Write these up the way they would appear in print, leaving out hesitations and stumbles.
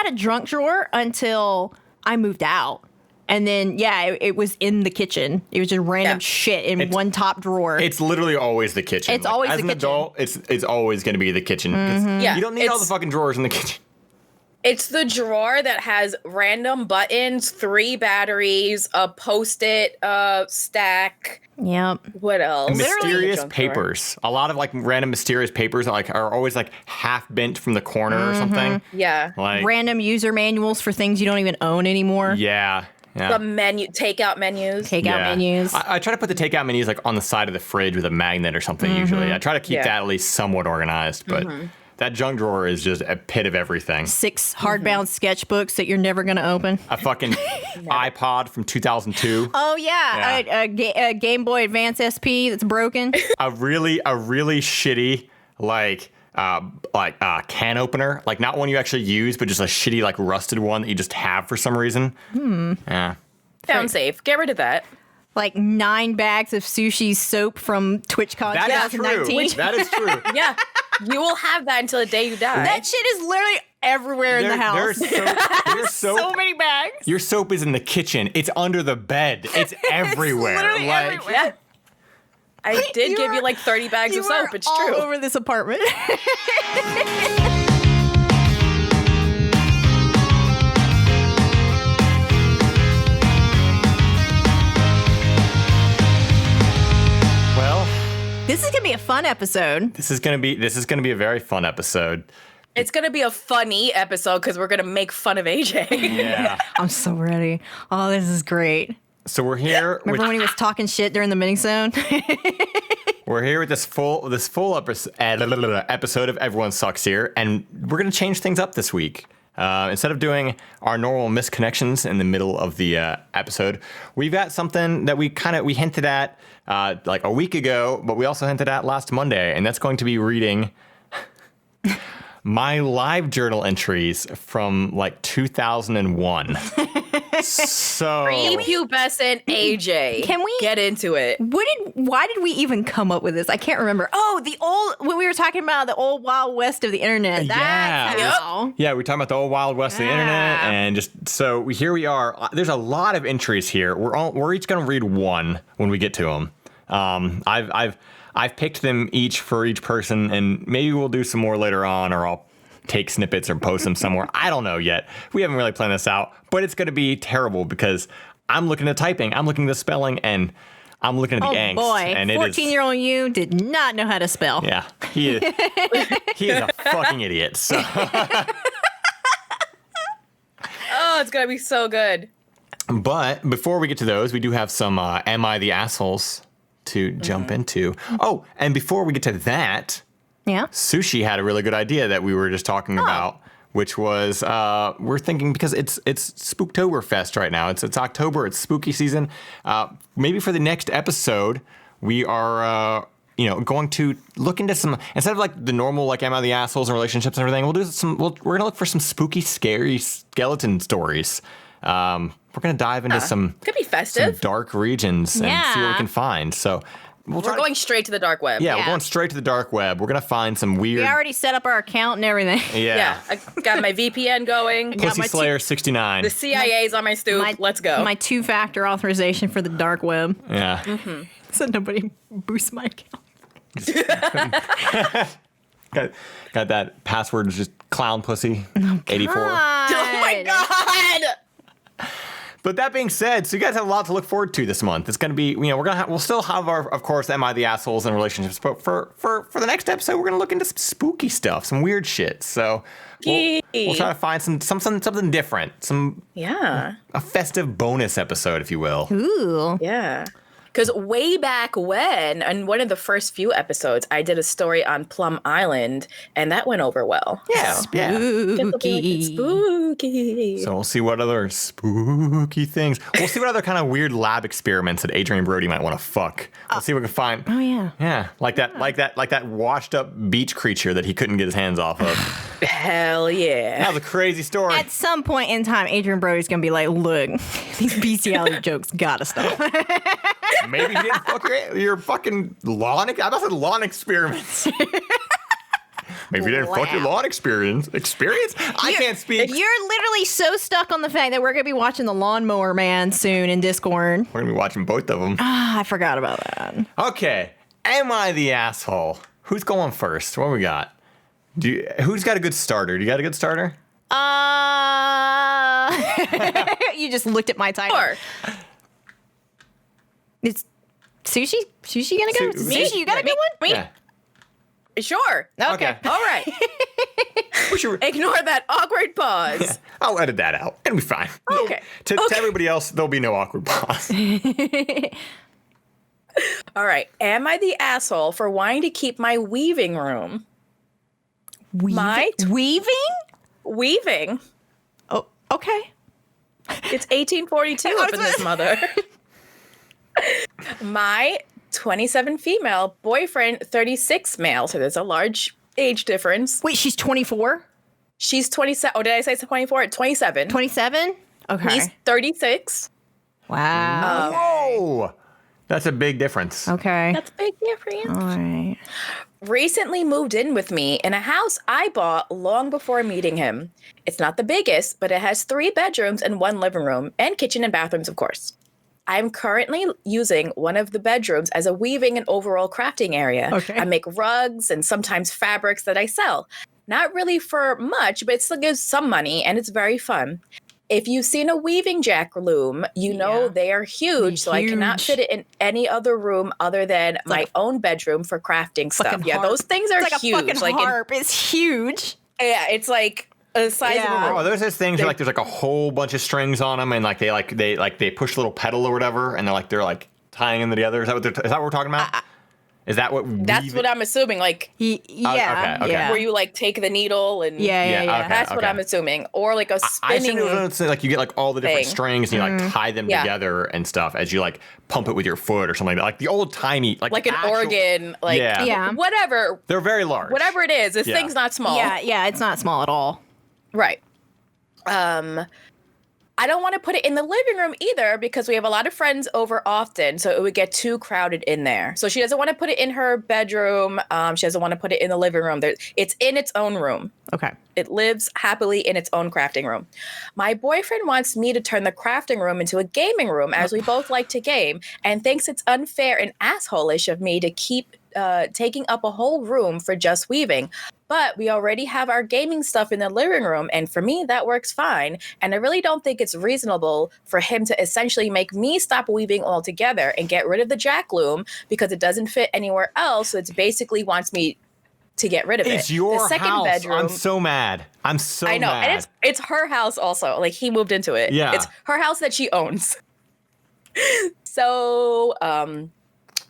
had a junk drawer until I moved out. And then, it was in the kitchen. It was just random shit in one top drawer. It's literally always the kitchen. It's always the kitchen. As an adult, it's always going to be the kitchen. You don't need all the fucking drawers in the kitchen. It's the drawer that has random buttons, 3 batteries, a Post-it stack. Yep. What else? And mysterious papers. A lot of like random mysterious papers that like are always like half bent from the corner or something. Yeah. Like random user manuals for things you don't even own anymore. Yeah. The takeout menus. Menus. I try to put the takeout menus like on the side of the fridge with a magnet or something usually. I try to keep that at least somewhat organized, but that junk drawer is just a pit of everything. 6 hardbound sketchbooks that you're never going to open. A fucking iPod from 2002. Oh, yeah. A Game Boy Advance SP that's broken. a really shitty, can opener. Like, not one you actually use, but just a shitty, like, rusted one that you just have for some reason. Yeah. Sound safe. Get rid of that. Like 9 bags of Sushie soap from TwitchCon 2019. That is true. Yeah. You will have that until the day you die. That shit is literally everywhere in the house. There's so many bags. Your soap is in the kitchen. It's under the bed. It's everywhere. It's literally everywhere. Yeah. I did give you like 30 bags of soap. It's true. All over this apartment. This is gonna be a fun episode. This is gonna be a very fun episode. It's gonna be a funny episode because we're gonna make fun of AJ. Yeah. I'm so ready. Oh, this is great. So we're here. Remember when he was talking shit during the minisode? We're here with this full episode of Everyone Sucks Here, and we're gonna change things up this week. Instead of doing our normal misconnections in the middle of the episode, we've got something that we hinted at like a week ago, but we also hinted at last Monday, and that's going to be reading my LiveJournal entries from like 2001. So prepubescent AJ. Can we get into it? Why did we even come up with this? I can't remember. Oh, when we were talking about the old Wild West of the internet. Yeah, we're talking about the old Wild West of the internet, and just so here we are. There's a lot of entries here. We're each gonna read one when we get to them. I've picked them each for each person, and maybe we'll do some more later on, or I'll take snippets or post them somewhere. I don't know yet. We haven't really planned this out, but it's going to be terrible because I'm looking at typing, I'm looking at the spelling, and I'm looking at the angst. Oh boy, and 14-year-old you did not know how to spell. Yeah, he is a fucking idiot. So. Oh, it's going to be so good. But before we get to those, we do have some Am I the Assholes to jump into. Oh, and before we get to that, Sushie had a really good idea that we were just talking about, which was we're thinking because it's Spooktoberfest right now. It's October. It's spooky season. Maybe for the next episode, we are going to look into some, instead of like the normal like Am I the Assholes and relationships and everything. We're gonna look for some spooky, scary skeleton stories. We're going to dive into some dark regions and see what we can find. So we're going straight to the dark web. Yeah, we're going straight to the dark web. We're going to find some weird... We already set up our account and everything. Yeah. I got my VPN going. Pussy Slayer 69. The CIA's on my stoop. Let's go. My 2-factor authorization for the dark web. Yeah. Mm-hmm. So nobody boosts my account. Got that password is just clown pussy 84. Oh my God! But that being said, so you guys have a lot to look forward to this month. It's going to be, we'll still have our, of course, Am I the Assholes and relationships. But for the next episode, we're going to look into some spooky stuff, some weird shit. So we'll try to find something different, a festive bonus episode, if you will. Ooh, yeah. Because way back when, in one of the first few episodes, I did a story on Plum Island, and that went over well. Yeah, spooky. Spooky. So we'll see what other spooky things. We'll see what other kind of weird lab experiments that Adrian Brody might want to fuck. We'll see what we can find. Oh yeah. Yeah, like that washed up beach creature that he couldn't get his hands off of. Hell yeah. That was a crazy story. At some point in time, Adrian Brody's gonna be like, "Look, these bestiality jokes gotta stop." Maybe he didn't fuck your fucking lawn. I thought lawn experiments. Maybe you didn't fuck your lawn experience. I can't speak. You're literally so stuck on the fact that we're going to be watching The Lawnmower Man soon in Discord. We're going to be watching both of them. Ah, I forgot about that. Okay. Am I the asshole? Who's going first? What we got? Who's got a good starter? Do you got a good starter? You just looked at my title. Sure. It's Sushie? Sushie gonna go? Sushie, you got a good one? Me? Yeah. Sure. Okay. All right. Ignore that awkward pause. I'll edit that out. It'll be fine. Okay. To everybody else, there'll be no awkward pause. All right. Am I the asshole for wanting to keep my weaving room? Weaving? Weaving. Oh, okay. It's 1842 up in this mother. My 27 female, boyfriend 36 male. So there's a large age difference. Wait, she's 24? She's 27. Oh, did I say 24? 27. 27? Okay. He's 36. Wow. Whoa. That's a big difference. Okay. That's a big difference. All right. Recently moved in with me in a house I bought long before meeting him. It's not the biggest, but it has 3 bedrooms and 1 living room, and kitchen and bathrooms, of course. I'm currently using one of the bedrooms as a weaving and overall crafting area. Okay. I make rugs and sometimes fabrics that I sell. Not really for much, but it still gives some money, and it's very fun. If you've seen a weaving jack loom, you know they are huge, so I cannot fit it in any other room other than my own bedroom for crafting stuff. Yeah, those things are huge. It's like a fucking harp. It's huge. Yeah, it's like a size of a room. Oh, there's those things where there's like a whole bunch of strings on them, and they push a little pedal or whatever, and they're tying them together. Is that what we're talking about? Is that what? That's what I'm assuming. Okay. Where you take the needle and yeah. That's what I'm assuming, or a spinning. I assume you get all the different strings and you tie them together and stuff as you pump it with your foot or something like that. The old timey like an organ, whatever. They're very large. Whatever it is, this thing's not small. Yeah, it's not small at all. Right. I don't want to put it in the living room either because we have a lot of friends over often, so it would get too crowded in there. So she doesn't want to put it in her bedroom. She doesn't want to put it in the living room. It's in its own room. Okay. It lives happily in its own crafting room. My boyfriend wants me to turn the crafting room into a gaming room as we both like to game and thinks it's unfair and asshole-ish of me to keep taking up a whole room for just weaving. But we already have our gaming stuff in the living room, and for me, that works fine. And I really don't think it's reasonable for him to essentially make me stop weaving altogether and get rid of the jack loom because it doesn't fit anywhere else. So it basically wants me to get rid of it. It's your the second house. Bedroom, I'm so mad. I know, mad. And it's her house also. He moved into it. Yeah. It's her house that she owns. So,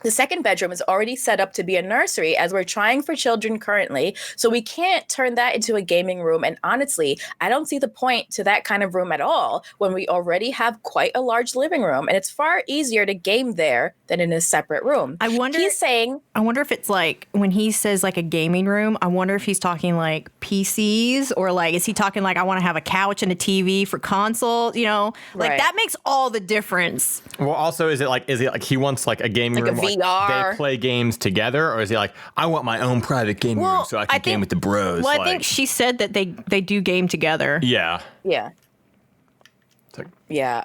the second bedroom is already set up to be a nursery as we're trying for children currently, so we can't turn that into a gaming room. And honestly, I don't see the point to that kind of room at all when we already have quite a large living room, and it's far easier to game there than in a separate room. I wonder if it's when he says a gaming room, I wonder if he's talking PCs or is he talking I want to have a couch and a TV for console, Right. That makes all the difference. Well, also, is it he wants a gaming room? VR. They play games together, or is he I want my own private gaming room so I can game with the bros? Well, I think she said that they do game together. Yeah. Yeah. Yeah.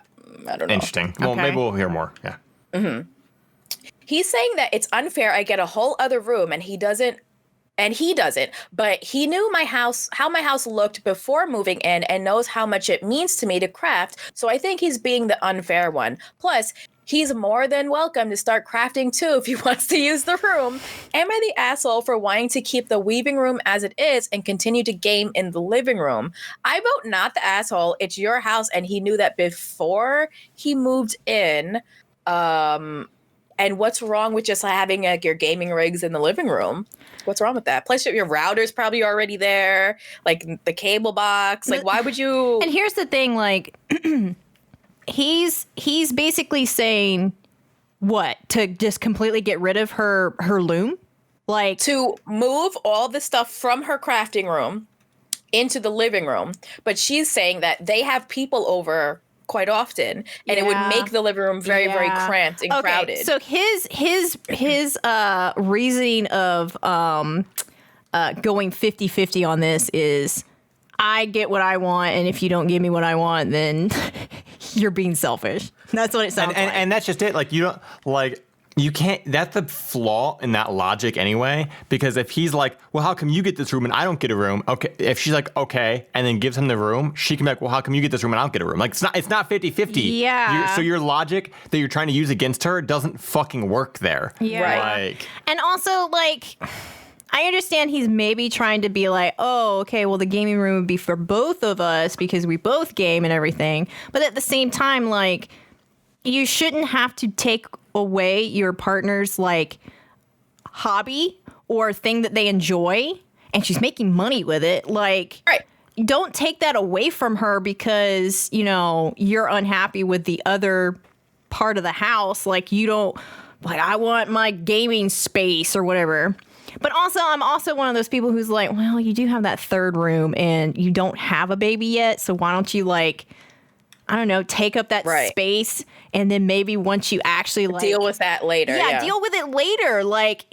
I don't know. Interesting. Well, maybe we'll hear more. Yeah. Mm-hmm. He's saying that it's unfair I get a whole other room and he doesn't, but he knew how my house looked before moving in and knows how much it means to me to craft. So I think he's being the unfair one. Plus, he's more than welcome to start crafting too if he wants to use the room. Am I the asshole for wanting to keep the weaving room as it is and continue to game in the living room? I vote not the asshole. It's your house and he knew that before he moved in. And what's wrong with just having your gaming rigs in the living room? What's wrong with that? Plus, your router's probably already there, the cable box. Why would you? And here's the thing, he's basically saying what? To just completely get rid of her loom? To move all the stuff from her crafting room into the living room. But she's saying that they have people over quite often, and it would make the living room very, very cramped and crowded. So his reasoning of going 50-50 on this is I get what I want, and if you don't give me what I want, then you're being selfish. That's what it sounds like. And that's just it. Like, you don't, like, you can't, that's the flaw in that logic anyway, because if he's like, well, how come you get this room and I don't get a room? Okay. If she's like, okay, and then gives him the room, she can be like, well, how come you get this room and I don't get a room? Like, it's not 50-50. Yeah. So your logic that you're trying to use against her doesn't fucking work there. Yeah. Right. Like, and also, like, I understand he's maybe trying to be like, oh, okay, well, the gaming room would be for both of us because we both game and everything. But at the same time, like, you shouldn't have to take away your partner's, like, hobby or thing that they enjoy, and she's making money with it. Like, Right. don't take that away from her because, you know, you're unhappy with the other part of the house. Like, you don't, like, I want my gaming space or whatever. But also, I'm also one of those people who's like, well, you do have that third room and you don't have a baby yet. So why don't you, like, I don't know, take up that space, and then maybe once you actually, like, deal with that later. Yeah, deal with it later. Like,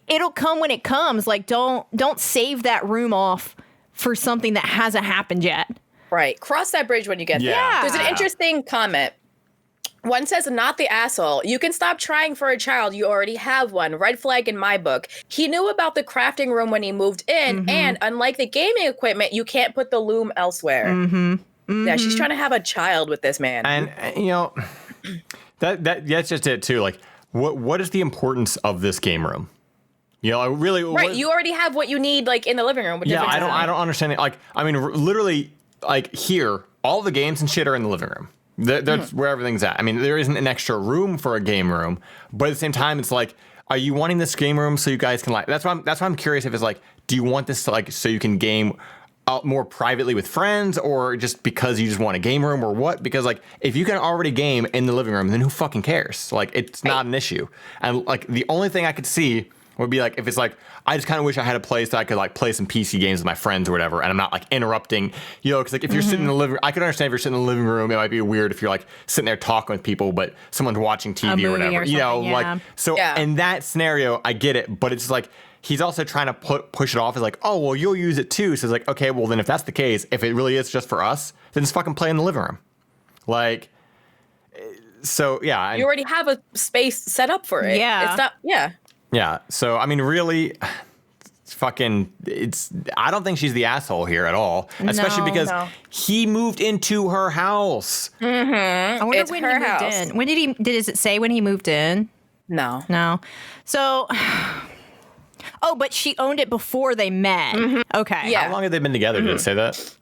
it'll come when it comes. Like, don't save that room off for something that hasn't happened yet. Right. Cross that bridge when you get there. Yeah. There's an interesting comment. One says, not the asshole. You can stop trying for a child. You already have one. Red flag in my book. He knew about the crafting room when he moved in. And unlike the gaming equipment, you can't put the loom elsewhere. Yeah, she's trying to have a child with this man. and you know, that's just it too. Like, what is the importance of this game room? You know, really. Right, you already have what you need, like, in the living room. Yeah, I don't understand it. Like, I mean, literally, like, here, all the games and shit are in the living room. That's where everything's at. I mean, there isn't an extra room for a game room, but at the same time, it's like, are you wanting this game room so you guys can, like? That's why I'm curious if it's like, do you want this to, like, so you can game out more privately with friends, or just because you just want a game room, or what? Because, like, if you can already game in the living room, then who fucking cares? Like, it's not an issue. And, like, the only thing I could see would be, like, if it's like, I just kind of wish I had a place that I could, like, play some PC games with my friends or whatever, and I'm not, like, interrupting, you know, because, like, if you're sitting in the living room, I could understand if you're sitting in the living room, it might be weird if you're, like, sitting there talking with people, but someone's watching TV or whatever, you know, like, so in that scenario, I get it, but it's like, he's also trying to push it off as like, oh, well, you'll use it too. So it's like, okay, well, then if that's the case, if it really is just for us, then just fucking play in the living room. Like, so, yeah. You already have a space set up for it. Yeah. It's not, Yeah. So, I mean, really, I don't think she's the asshole here at all. Especially because he moved into her house. I wonder when he moved in. When does it say when he moved in? No. So, oh, but she owned it before they met. Okay. Yeah. How long have they been together? Did it say that?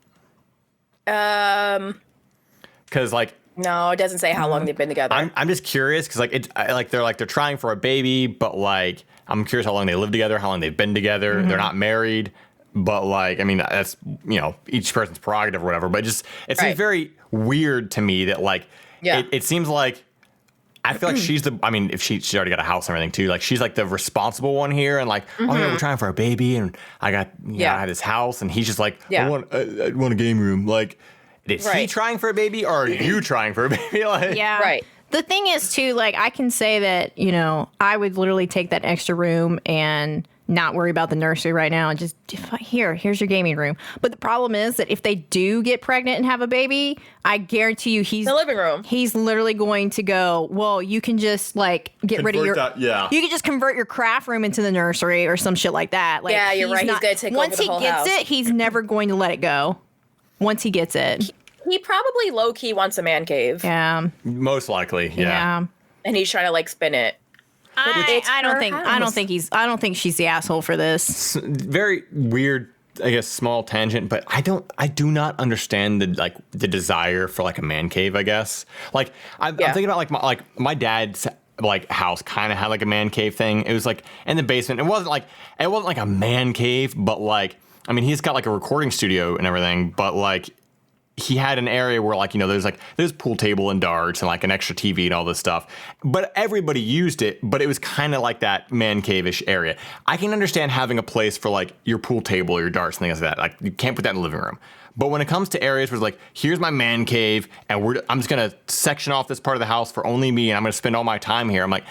Because, like, no, it doesn't say how long they've been together. I'm just curious because, like, they're trying for a baby, but, like, I'm curious how long they live together, how long they've been together. They're not married, but, like, I mean, that's, you know, each person's prerogative or whatever. But it seems very weird to me that, like, it seems like, I feel like she's if she's already got a house and everything too. Like, she's, like, the responsible one here, and, like, oh yeah, we're trying for a baby, and I got, I have this house, and he's just like, I want a game room. Like, is he trying for a baby, or are you trying for a baby? Like, yeah. Right. The thing is, too, like, I can say that, you know, I would literally take that extra room and not worry about the nursery right now and just, here's your gaming room. But the problem is that if they do get pregnant and have a baby, I guarantee you the living room. He's literally going to go, well, you can just, like, get rid of your... You can just convert your craft room into the nursery or some shit like that. Like, yeah, you're right. He's going to take over the whole house. Once he gets it, he's never going to let it go. Once he gets it. He probably low-key wants a man cave. Yeah. Most likely, yeah. And he's trying to, like, spin it. I don't think she's the asshole for this. Very weird, I guess, small tangent, but I do not understand the desire for, like, a man cave, I guess. Like, I'm thinking about, like, my dad's, like, house kind of had, like, a man cave thing. It was, like, in the basement. It wasn't like a man cave, but, like, I mean, he's got, like, a recording studio and everything, but, like, he had an area where, like, you know, there's pool table and darts and, like, an extra TV and all this stuff. But everybody used it, but it was kind of like that man cave-ish area. I can understand having a place for, like, your pool table or your darts and things like that. Like, you can't put that in the living room. But when it comes to areas where it's like, here's my man cave, and I'm just going to section off this part of the house for only me, and I'm going to spend all my time here. I'm like,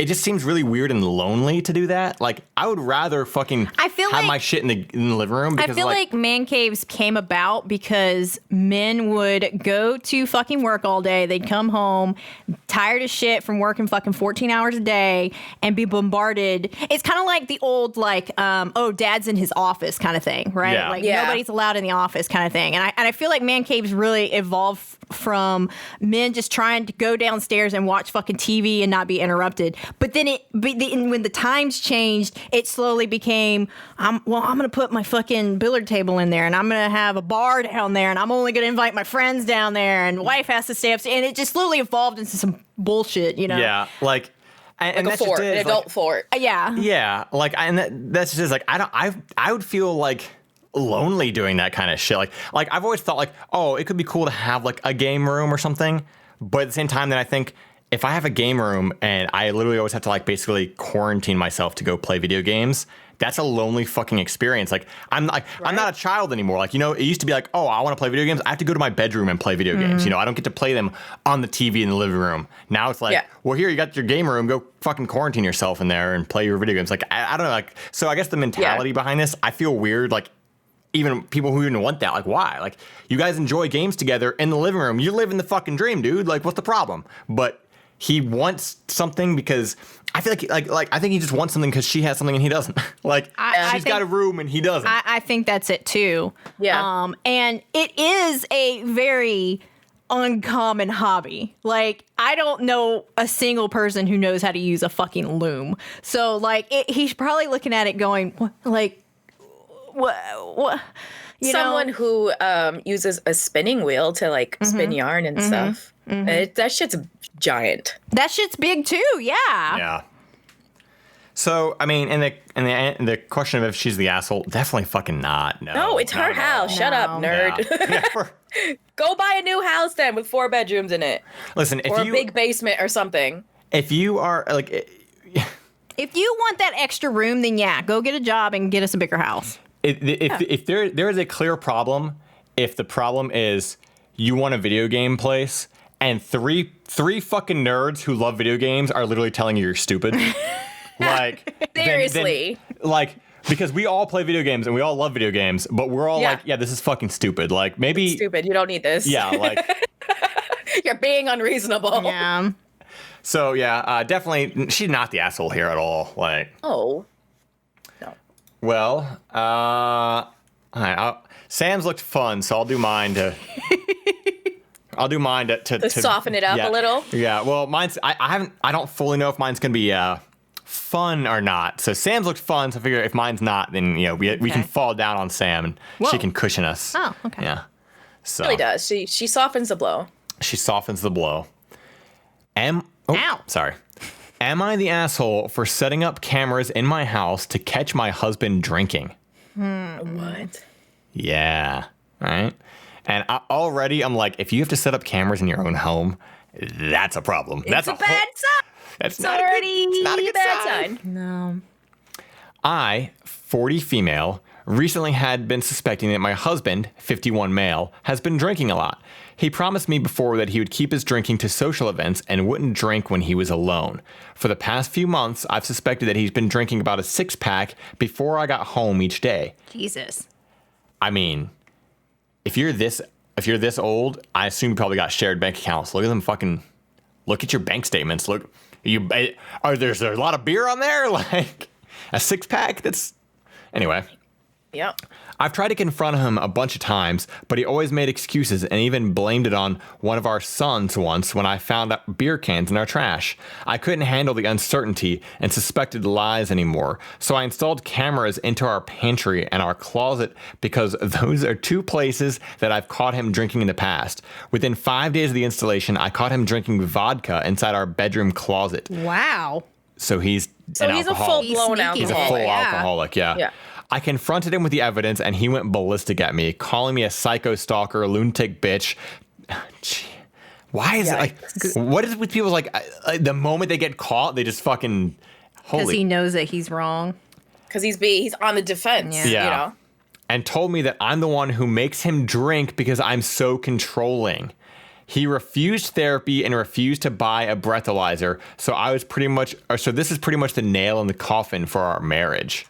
it just seems really weird and lonely to do that. Like, I would rather fucking have my shit in the living room. Because, I feel like man caves came about because men would go to fucking work all day. They'd come home tired as shit from working fucking 14 hours a day and be bombarded. It's kind of like the old, like, dad's in his office kind of thing, right? Yeah. Like, nobody's allowed in the office kind of thing. And I feel like man caves really evolved from men just trying to go downstairs and watch fucking TV and not be interrupted. But then when the times changed, it slowly became, I'm going to put my fucking billiard table in there, and I'm going to have a bar down there, and I'm only going to invite my friends down there, and wife has to stay upstairs. And it just slowly evolved into some bullshit, you know? Yeah, like... And like that's a fort, just it. an adult fort. Yeah. Yeah, like, and that's just like, I would feel like lonely doing that kind of shit. Like I've always thought like, oh, it could be cool to have like a game room or something. But at the same time, then I think if I have a game room and I literally always have to like basically quarantine myself to go play video games, that's a lonely fucking experience. Like I'm not a child anymore. Like, you know, it used to be like, oh, I want to play video games. I have to go to my bedroom and play video games. You know, I don't get to play them on the TV in the living room. Now it's like, well, here you got your game room. Go fucking quarantine yourself in there and play your video games. Like I don't know. Like, so I guess the mentality behind this, I feel weird. Like, even people who even want that, like, why? Like, you guys enjoy games together in the living room. You live in the fucking dream, dude. Like, what's the problem? But he wants something because I feel like I think he just wants something because she has something and he doesn't. Like, she's got a room and he doesn't. I think that's it too. Yeah. And it is a very uncommon hobby. Like, I don't know a single person who knows how to use a fucking loom. So, like, he's probably looking at it going, what, like, what someone who uses a spinning wheel to like spin yarn and stuff. That shit's giant. That shit's big too. Yeah. So I mean, and the question of if she's the asshole, definitely fucking not. No, it's her house. Shut up, nerd. Yeah. Go buy a new house then with 4 bedrooms in it. Listen, or a big basement or something. If you are like, if you want that extra room, then go get a job and get us a bigger house. If there is a clear problem, if the problem is you want a video game place and three fucking nerds who love video games are literally telling you you're stupid, like seriously, then, like, because we all play video games and we all love video games, but we're all like, yeah, this is fucking stupid. Like, maybe it's stupid. You don't need this. Yeah, like you're being unreasonable. Yeah. So yeah, definitely she's not the asshole here at all. Like, oh. Well, all right. Sam's looked fun, so I'll do mine to. to soften it up a little. Yeah. Well, mine's. I don't fully know if mine's gonna be fun or not. So Sam's looked fun. So I figure if mine's not, then we can fall down on Sam and she can cushion us. Oh, okay. Yeah. So it really does. She softens the blow. She softens the blow. Ow. Sorry. Am I the asshole for setting up cameras in my house to catch my husband drinking? What? Yeah. Right. And I'm like, if you have to set up cameras in your own home, that's a problem. That's a bad sign. That's not already a good bad sign. No. I, 40 female, recently had been suspecting that my husband, 51 male, has been drinking a lot. He promised me before that he would keep his drinking to social events and wouldn't drink when he was alone. For the past few months, I've suspected that he's been drinking about a 6-pack before I got home each day. Jesus. I mean, if you're this old, I assume you probably got shared bank accounts. Look at your bank statements. Look, there's a lot of beer on there? Like a 6-pack? Anyway. Yep. I've tried to confront him a bunch of times, but he always made excuses and even blamed it on one of our sons once when I found out beer cans in our trash. I couldn't handle the uncertainty and suspected lies anymore, so I installed cameras into our pantry and our closet because those are 2 places that I've caught him drinking in the past. Within 5 days of the installation, I caught him drinking vodka inside our bedroom closet. Wow. So he's a full-blown alcoholic. He's a full alcoholic, yeah. I confronted him with the evidence, and he went ballistic at me, calling me a psycho stalker, a lunatic bitch. Why is it like? What is it with people like the moment they get caught, they just fucking because he knows that he's wrong. Because he's on the defense. Yeah. You know? And told me that I'm the one who makes him drink because I'm so controlling. He refused therapy and refused to buy a breathalyzer. So this is pretty much the nail in the coffin for our marriage.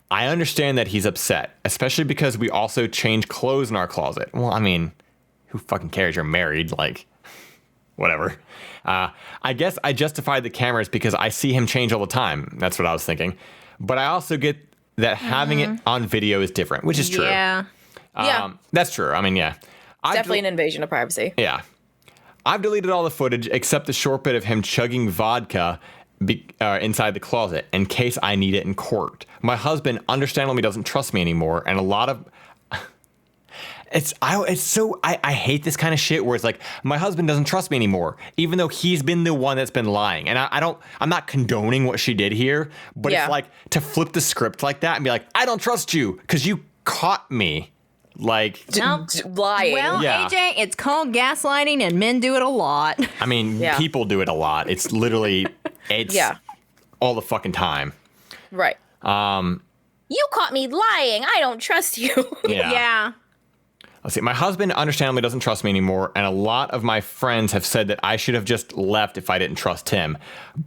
I understand that he's upset, especially because we also change clothes in our closet. Well, I mean, who fucking cares? You're married, like, whatever. I guess I justified the cameras because I see him change all the time. That's what I was thinking. But I also get that having it on video is different, which is true. Yeah. That's true. I mean, yeah. Definitely an invasion of privacy. Yeah. I've deleted all the footage except the short bit of him chugging vodka inside the closet in case I need it in court. My husband understandably doesn't trust me anymore, and a lot of I hate this kind of shit where it's like my husband doesn't trust me anymore, even though he's been the one that's been lying. And I'm not condoning what she did here, but it's like to flip the script like that and be like, I don't trust you because you caught me. Like lying. Well, AJ, it's called gaslighting, and men do it a lot. I mean, people do it a lot. It's literally, all the fucking time. Right. You caught me lying. I don't trust you. Yeah. Let's see. My husband understandably doesn't trust me anymore, and a lot of my friends have said that I should have just left if I didn't trust him.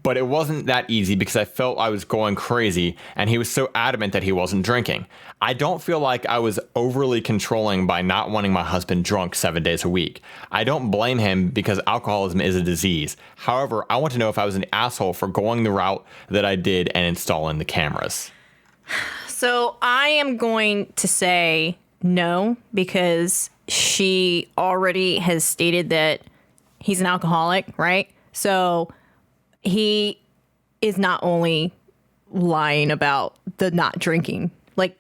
But it wasn't that easy because I felt I was going crazy, and he was so adamant that he wasn't drinking. I don't feel like I was overly controlling by not wanting my husband drunk 7 days a week. I don't blame him because alcoholism is a disease. However, I want to know if I was an asshole for going the route that I did and installing the cameras. So I am going to say no, because she already has stated that he's an alcoholic, right? So he is not only lying about the not drinking. Like,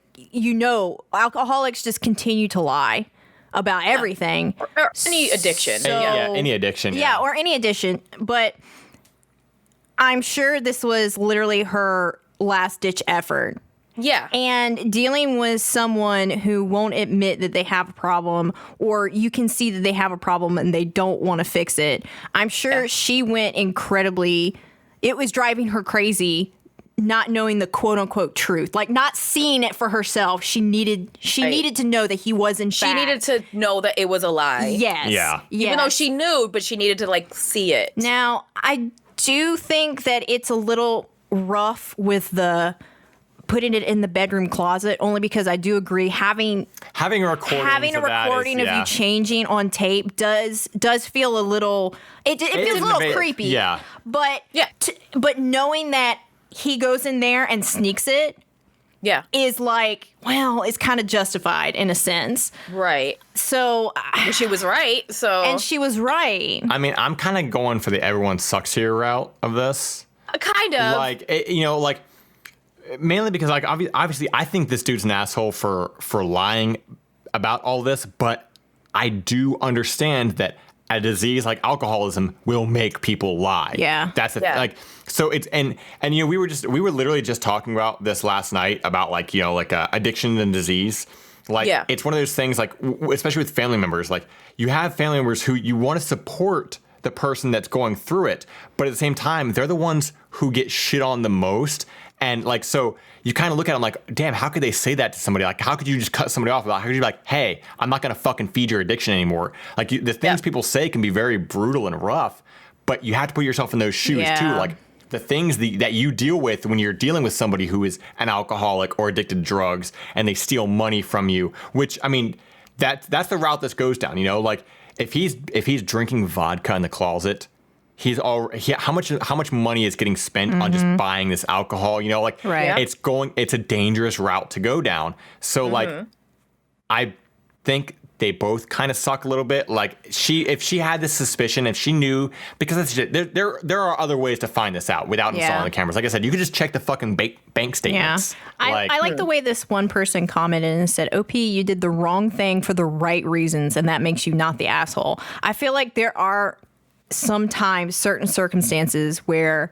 alcoholics just continue to lie about everything. Or any addiction. So, any addiction. Yeah, or any addiction. But I'm sure this was literally her last-ditch effort. Yeah. And dealing with someone who won't admit that they have a problem, or you can see that they have a problem and they don't want to fix it. I'm sure she went it was driving her crazy not knowing the quote unquote truth, like not seeing it for herself. She needed to know that he was in fact. She needed to know that it was a lie. Yes. Yeah. Even though she knew, but she needed to see it. Now, I do think that it's a little rough with the putting it in the bedroom closet, only because I do agree having a recording of you changing on tape does feel a little it feels a little creepy. Yeah. But but knowing that he goes in there and sneaks it is like, well, it's kind of justified in a sense. Right. So she was right. And she was right. I mean, I'm kind of going for the everyone sucks here route of this. Kind of. Mainly because, obviously, I think this dude's an asshole for lying about all this, but I do understand that a disease like alcoholism will make people lie. Yeah. That's so it's and we were literally just talking about this last night about addiction and disease. It's one of those things, especially with family members, you have family members who you want to support the person that's going through it, but at the same time, they're the ones who get shit on the most. And so you kind of look at them like, damn, how could they say that to somebody? Like, how could you just cut somebody off? How could you be like, hey, I'm not going to fucking feed your addiction anymore? Like, the things people say can be very brutal and rough, but you have to put yourself in those shoes too. Like, the things that you deal with when you're dealing with somebody who is an alcoholic or addicted to drugs and they steal money from you, which, I mean, that's the route this goes down, if he's drinking vodka in the closet, how much money is getting spent on just buying this alcohol? It's a dangerous route to go down. So I think they both kind of suck a little bit. If she had this suspicion, if she knew, because there are other ways to find this out without installing the cameras. Like I said, you could just check the fucking bank statements. Yeah. I like the way this one person commented and said, OP, you did the wrong thing for the right reasons, and that makes you not the asshole. I feel like there are sometimes certain circumstances where,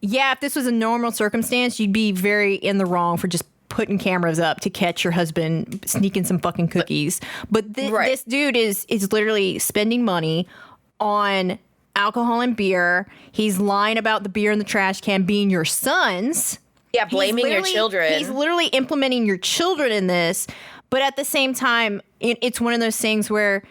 if this was a normal circumstance, you'd be very in the wrong for just putting cameras up to catch your husband sneaking some fucking cookies. But this dude is literally spending money on alcohol and beer. He's lying about the beer in the trash can being your son's. Yeah, blaming your children. He's literally implementing your children in this. But at the same time, it's one of those things where,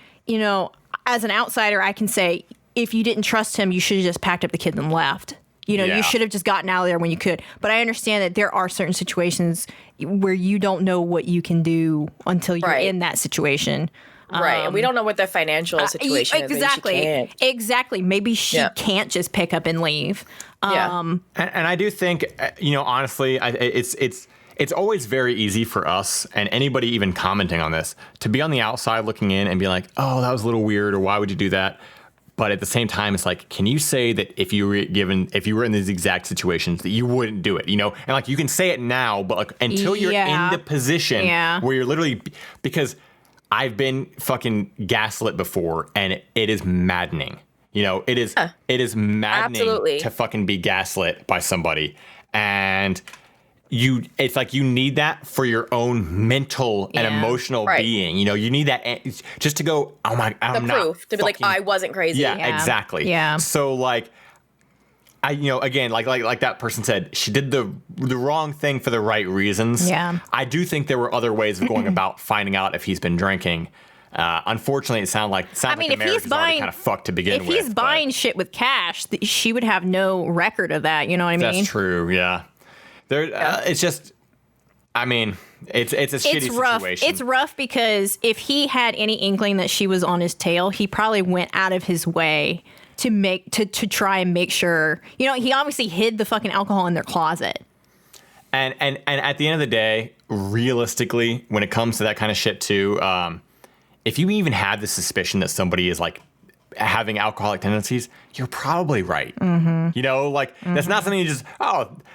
as an outsider, I can say, if you didn't trust him, you should have just packed up the kids and left. You know, you should have just gotten out of there when you could. But I understand that there are certain situations where you don't know what you can do until you're in that situation. Right. And we don't know what the financial situation is. Exactly. Maybe she can't just pick up and leave. And I do think, honestly, it's always very easy for us and anybody even commenting on this to be on the outside looking in and be like, oh, that was a little weird, or why would you do that? But at the same time, it's like, can you say that if you were in these exact situations that you wouldn't do it, And like, you can say it now, but like until you're in the position where you're literally, because I've been fucking gaslit before, and it is maddening. It is maddening to fucking be gaslit by somebody. And it's like you need that for your own mental and emotional being. You need that just to go, oh my, I'm not proof to be like, I wasn't crazy. Yeah, exactly. Yeah. So like, again, like that person said, she did the wrong thing for the right reasons. Yeah. I do think there were other ways of going about finding out if he's been drinking. Unfortunately, it sounds like the marriage is already kind of fucked to begin with. If he's buying shit with cash, she would have no record of that. You know what I mean? That's true. Yeah. It's just, it's a shitty rough. situation. It's rough because if he had any inkling that she was on his tail, he probably went out of his way to try and make sure. He obviously hid the fucking alcohol in their closet. And at the end of the day, realistically, when it comes to that kind of shit too, if you even have the suspicion that somebody is like having alcoholic tendencies, you're probably right. Mm-hmm. That's not something you just,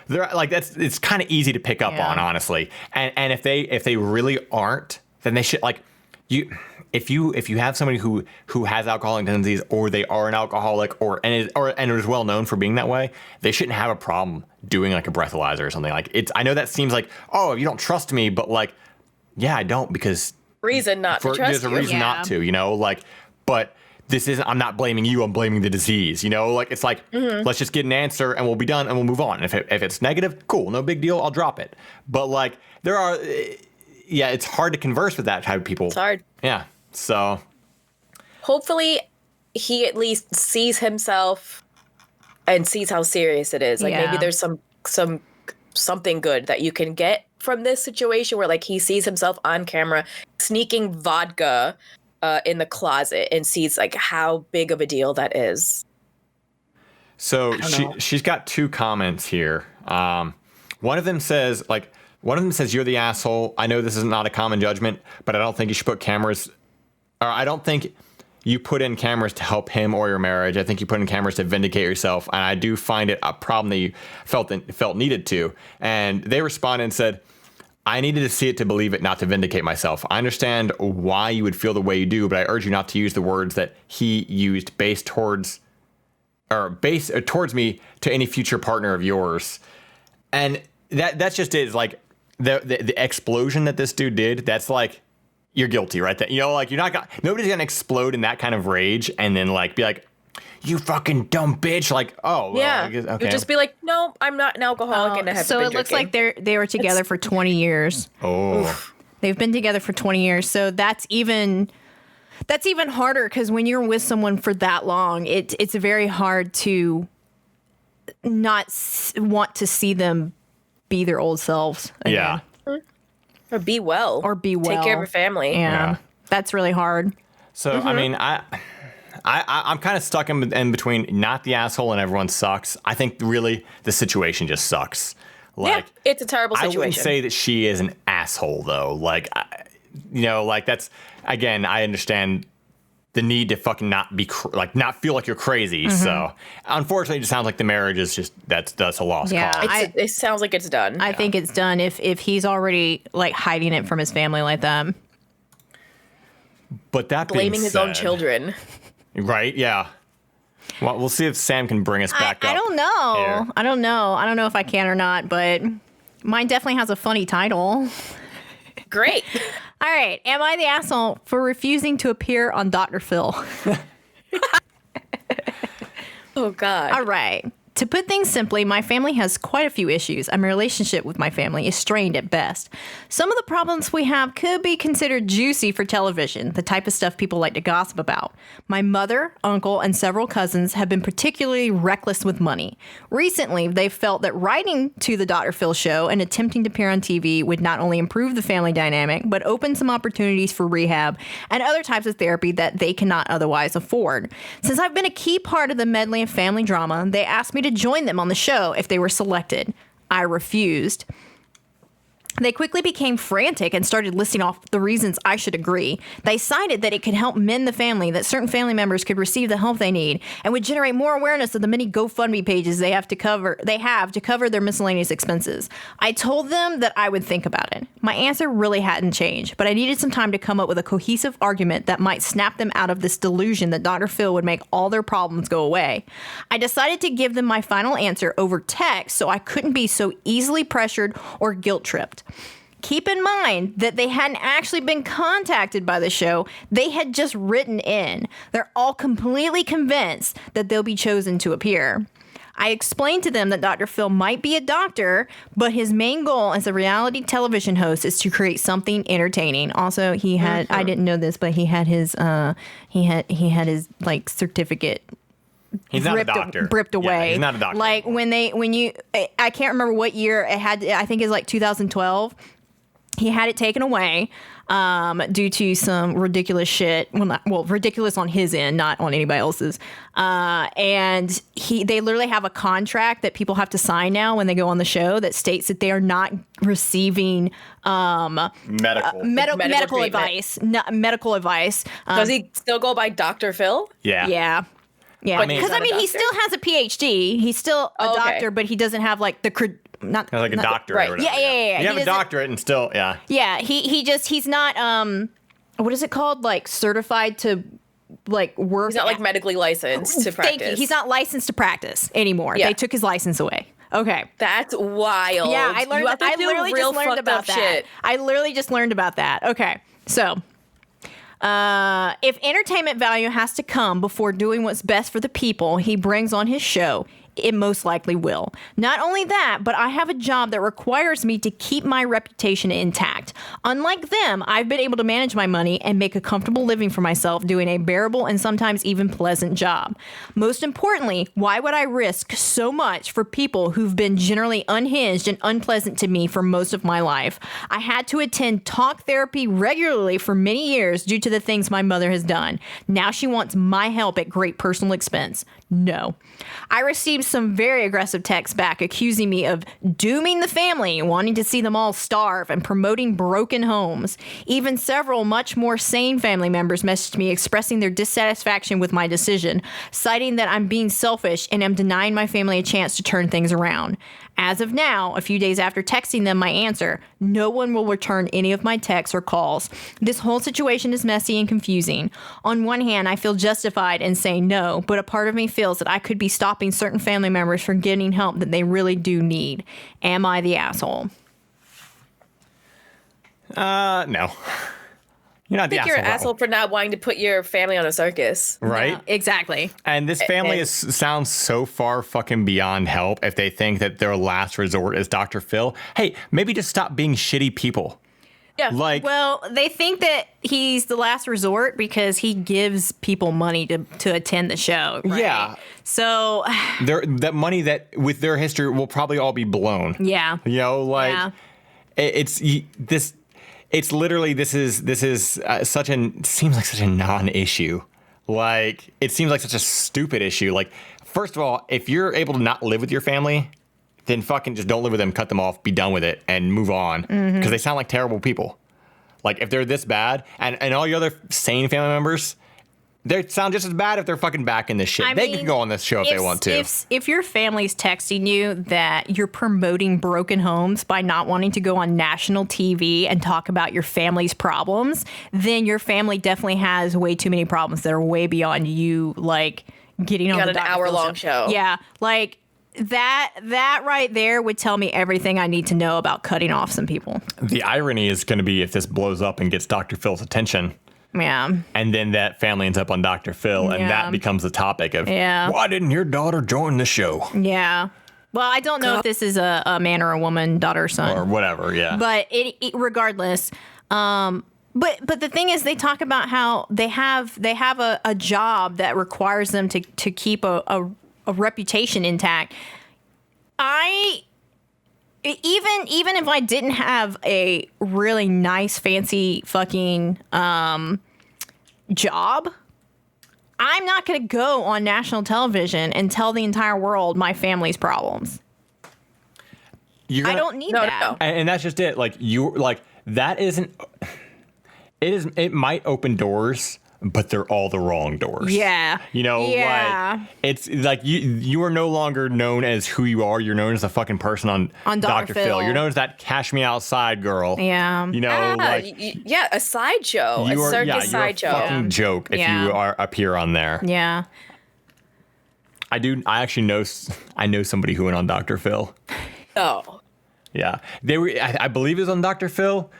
they're like, it's kind of easy to pick up on, honestly. And if they really aren't, then they should, like, if you have somebody who has alcoholic tendencies, or they are an alcoholic, and is well known for being that way, they shouldn't have a problem doing like a breathalyzer or something. Like, I know that seems like, oh, you don't trust me, but like, yeah, I don't, because reason not to trust there's a you. reason not to, but this isn't, I'm not blaming you, I'm blaming the disease, like, it's like, let's just get an answer and we'll be done and we'll move on. And if it's negative, cool, no big deal, I'll drop it. But like, there are, it's hard to converse with that type of people. It's hard. Yeah. So hopefully he at least sees himself and sees how serious it is. Like maybe there's something good that you can get from this situation where like he sees himself on camera sneaking vodka in the closet and sees like how big of a deal that is. So she's got two comments here. One of them says, you're the asshole. I know this is not a common judgment, but I don't think you should put cameras, or I don't think you put in cameras to help him or your marriage. I think you put in cameras to vindicate yourself. And I do find it a problem that you felt needed to. And they responded and said, I needed to see it to believe it, not to vindicate myself. I understand why you would feel the way you do, but I urge you not to use the words that he used based towards me to any future partner of yours. And that's just it. It's like the explosion that this dude did. That's like, you're guilty, right? That, like, nobody's gonna explode in that kind of rage and then like be like, you fucking dumb bitch. Like, oh, well, yeah. I guess, okay. You just be like, no, I'm not an alcoholic and I have so it looks like they were together for 20 years. Oh. Oof. They've been together for 20 years. So that's even harder, because when you're with someone for that long, it's very hard to not want to see them be their old selves again. Yeah. Or be well. Take care of your family. Yeah. That's really hard. So, I mean, I'm kind of stuck in between not the asshole and everyone sucks. I think really the situation just sucks. Like, yeah, it's a terrible situation. I wouldn't say that she is an asshole, though. Like, like that's, again, I understand the need to fucking not be, not feel like you're crazy. Mm-hmm. So, unfortunately, it just sounds like the marriage is just, that's a lost cause. It sounds like it's done. I think it's done if he's already, like, hiding it from his family like that. But that blaming being his said, own children. Right? Yeah. Well, we'll see if Sam can bring us back up. I don't know. Here. I don't know if I can or not, but mine definitely has a funny title. Great. All right. Am I the asshole for refusing to appear on Dr. Phil? Oh, God. All right. To put things simply, my family has quite a few issues, and my relationship with my family is strained at best. Some of the problems we have could be considered juicy for television, the type of stuff people like to gossip about. My mother, uncle, and several cousins have been particularly reckless with money. Recently, they've felt that writing to the Dr. Phil show and attempting to appear on TV would not only improve the family dynamic, but open some opportunities for rehab and other types of therapy that they cannot otherwise afford. Since I've been a key part of the medley of family drama, they asked me to join them on the show if they were selected. I refused. They quickly became frantic and started listing off the reasons I should agree. They cited that it could help mend the family, that certain family members could receive the help they need, and would generate more awareness of the many GoFundMe pages they have to cover their miscellaneous expenses. I told them that I would think about it. My answer really hadn't changed, but I needed some time to come up with a cohesive argument that might snap them out of this delusion that Dr. Phil would make all their problems go away. I decided to give them my final answer over text so I couldn't be so easily pressured or guilt-tripped. Keep in mind that they hadn't actually been contacted by the show. They had just written in. They're all completely convinced that they'll be chosen to appear. I explained to them that Dr. Phil might be a doctor, but his main goal as a reality television host is to create something entertaining. Also, he had, I didn't know this, but he had his like certificate. He's not a doctor. Ripped away. Yeah, he's not a doctor. Like I can't remember what year it had. I think it's like 2012. He had it taken away due to some ridiculous shit. Well, ridiculous on his end, not on anybody else's. And they literally have a contract that people have to sign now when they go on the show that states that they are not receiving medical advice. Medical advice. Does he still go by Dr. Phil? Yeah. Yeah. Yeah, because he still has a PhD. He's still a doctor, but he doesn't have like the like a doctorate. Right. Or whatever. Yeah. You have a doctorate and still, yeah. Yeah, he's not what is it called? Like certified to like work. He's not like medically licensed to practice. Thank you. He's not licensed to practice anymore. Yeah. They took his license away. Okay. That's wild. Yeah, I literally just learned about that. Shit. I literally just learned about that. Okay. So, if entertainment value has to come before doing what's best for the people he brings on his show, it most likely will. Not only that, but I have a job that requires me to keep my reputation intact. Unlike them, I've been able to manage my money and make a comfortable living for myself doing a bearable and sometimes even pleasant job. Most importantly, why would I risk so much for people who've been generally unhinged and unpleasant to me for most of my life? I had to attend talk therapy regularly for many years due to the things my mother has done. Now she wants my help at great personal expense. No. I received some very aggressive texts back accusing me of dooming the family, wanting to see them all starve, and promoting broken homes. Even several much more sane family members messaged me expressing their dissatisfaction with my decision, citing that I'm being selfish and am denying my family a chance to turn things around. As of now, a few days after texting them my answer, no one will return any of my texts or calls. This whole situation is messy and confusing. On one hand, I feel justified in saying no, but a part of me feels that I could be stopping certain family members from getting help that they really do need. Am I the asshole? No. You're not the asshole. I think you're an asshole for not wanting to put your family on a circus. Right? Yeah, exactly. And this family sounds so far fucking beyond help if they think that their last resort is Dr. Phil. Hey, maybe just stop being shitty people. Yeah. Well, they think that he's the last resort because he gives people money to attend the show. Right? Yeah. So that money that with their history will probably all be blown. Yeah. It's literally this is seems like such a non-issue. Like it seems like such a stupid issue. Like first of all, if you're able to not live with your family, then fucking just don't live with them, cut them off, be done with it, and move on. Because they sound like terrible people. Like if they're this bad, and all your other sane family members, they sound just as bad if they're fucking back in this shit. They can go on this show if they want to. If your family's texting you that you're promoting broken homes by not wanting to go on national TV and talk about your family's problems, then your family definitely has way too many problems that are way beyond you, like getting on the an hour-long show. Yeah, like that right there would tell me everything I need to know about cutting off some people. The irony is going to be if this blows up and gets Dr. Phil's attention. Yeah. And then that family ends up on Dr. Phil, and that becomes the topic of, why didn't your daughter join the show? Yeah. Well, I don't know if this is a man or a woman, daughter or son. Or whatever, yeah. But it regardless, but the thing is, they talk about how they have a job that requires them to keep a reputation intact. Even if I didn't have a really nice, fancy fucking job, I'm not going to go on national television and tell the entire world my family's problems. I don't need that. No. And that's just it. Like that isn't. It might open doors, but they're all the wrong doors. Yeah. Like it's like you are no longer known as who you are. You're known as a fucking person on Dr. Phil. You're known as that cash me outside girl. Yeah. A sideshow. A circus sideshow. You're a fucking joke if you appear on there. Yeah. I actually know somebody who went on Dr. Phil. Oh. Yeah. They were. I believe it was on Dr. Phil.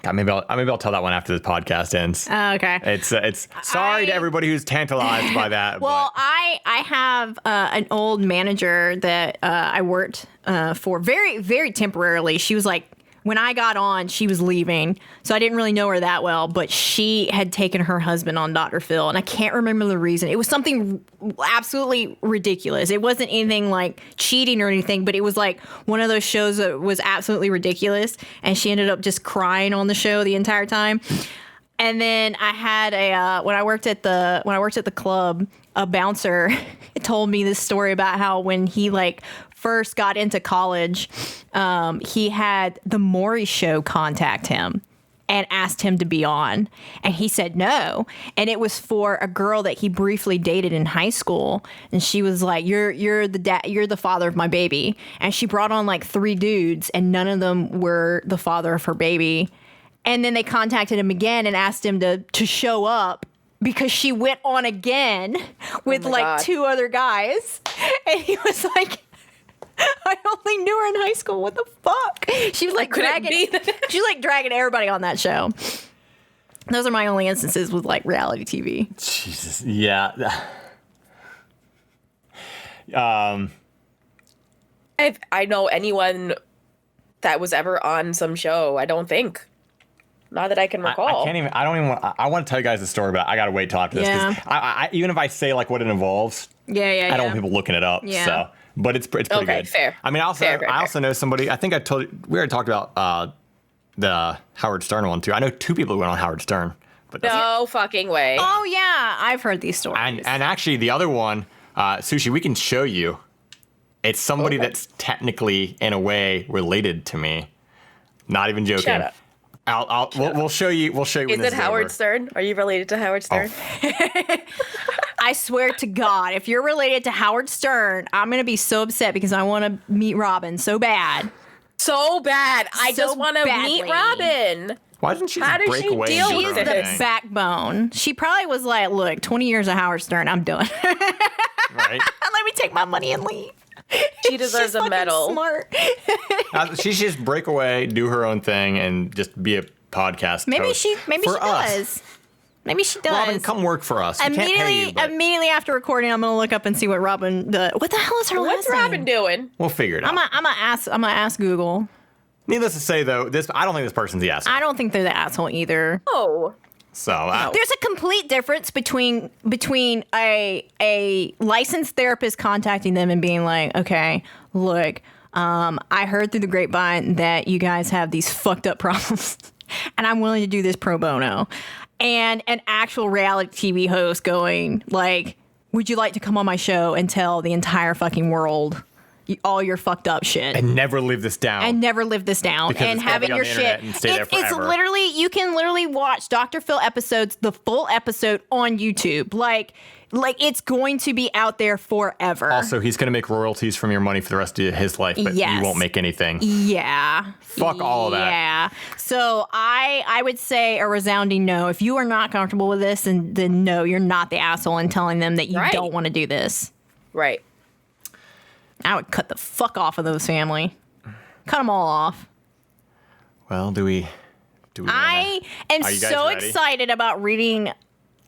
God, maybe I'll tell that one after this podcast ends. Oh, okay. It's sorry to everybody who's tantalized by that. Well, I have an old manager that I worked for very, very temporarily. She was like, when I got on, she was leaving, so I didn't really know her that well, but she had taken her husband on Dr. Phil, and I can't remember the reason. It was something absolutely ridiculous. It wasn't anything like cheating or anything, but it was like one of those shows that was absolutely ridiculous, and she ended up just crying on the show the entire time. And then I had when I worked at the club, a bouncer told me this story about how when he first got into college, he had the Maury Show contact him and asked him to be on, and he said no. And it was for a girl that he briefly dated in high school, and she was like, "You're the father of my baby." And she brought on 3 dudes, and none of them were the father of her baby. And then they contacted him again and asked him to show up, because she went on again with 2 other guys. And he was like, I only knew her in high school. What the fuck? She was dragging everybody on that show. Those are my only instances with reality TV. Jesus. Yeah. If I know anyone that was ever on some show, I don't think. Not that I can recall. I want to tell you guys the story, but I got to wait till after this. Yeah. Even if I say what it involves, I don't want people looking it up. Yeah. So, but it's pretty good. Okay, fair. I mean, I also know somebody. I think I told you, we already talked about the Howard Stern one too. I know 2 people who went on Howard Stern. But no fucking way. Oh yeah, I've heard these stories. And actually, the other one, Sushi, we can show you. It's somebody that's technically, in a way, related to me. Not even joking. Shut up. We'll show you. We'll show you. Is it Howard Stern? Are you related to Howard Stern? Oh. I swear to God, if you're related to Howard Stern, I'm gonna be so upset because I want to meet Robin so bad. So bad. I just want to meet Robin. Why didn't she just break away? She's the backbone. She probably was like, "Look, 20 years of Howard Stern, I'm done. Right? Let me take my money and leave." She deserves a medal. Smart. She should just break away, do her own thing, and just be a podcast Maybe host she for us. does. Maybe she does. Robin, come work for us. We can't pay you, but immediately after recording, I'm gonna look up and see what Robin does. What the hell is her last name? What's Robin doing? We'll figure it out. I'm gonna ask Google. Needless to say, though, I don't think this person's the asshole. I don't think they're the asshole either. Oh. So there's a complete difference between a licensed therapist contacting them and being like, okay, look, I heard through the grapevine that you guys have these fucked up problems, and I'm willing to do this pro bono, and an actual reality TV host going like, would you like to come on my show and tell the entire fucking world all your fucked up shit and never live this down and having your shit it's literally, you can literally watch Dr. Phil episodes, the full episode on YouTube, like it's going to be out there forever. Also, he's going to make royalties from your money for the rest of his life, but you won't make anything. Fuck all of that. So I would say a resounding no. If you are not comfortable with this, then no, you're not the asshole in telling them that you don't want to do this. Right. I would cut the fuck off of those family. Cut them all off. Well, do we I am so excited about reading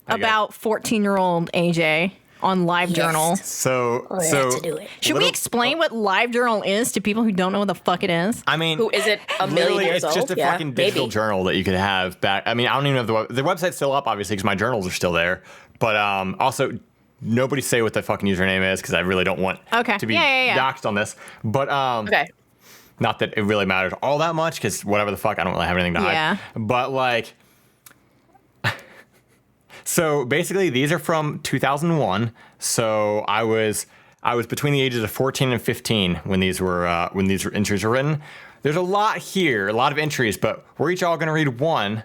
about 14-year-old AJ on LiveJournal. Yes. So should we explain what LiveJournal is to people who don't know what the fuck it is? I mean, who isn't a million years old? It's just a fucking digital journal that you could have back. I mean, I don't even know if the website's still up, obviously, because my journals are still there. But also, nobody say what the fucking username is, because I really don't want to be doxxed on this. But not that it really matters all that much, because whatever the fuck, I don't really have anything to hide. But like, so basically, these are from 2001. So I was between the ages of 14 and 15 when these entries were written. There's a lot here, a lot of entries, but we're each all going to read one.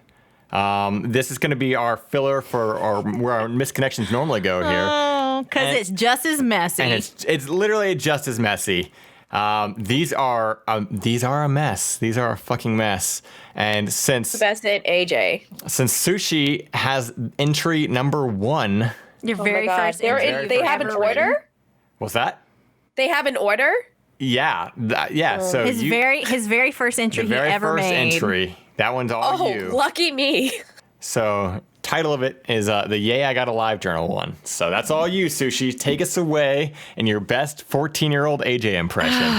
This is going to be our filler for where our misconnections normally go here. Oh, because it's just as messy. And it's literally just as messy. These are a mess. These are a fucking mess. And since AJ, since Sushie has entry number 1, your very first. They have an order. What's that? They have an order. Yeah, So his very first entry he ever made. Entry. That one's all you. Oh, lucky me. So title of it is the Yay I Got a LiveJournal one. So that's all you, Sushie. Take us away in your best 14-year-old AJ impression.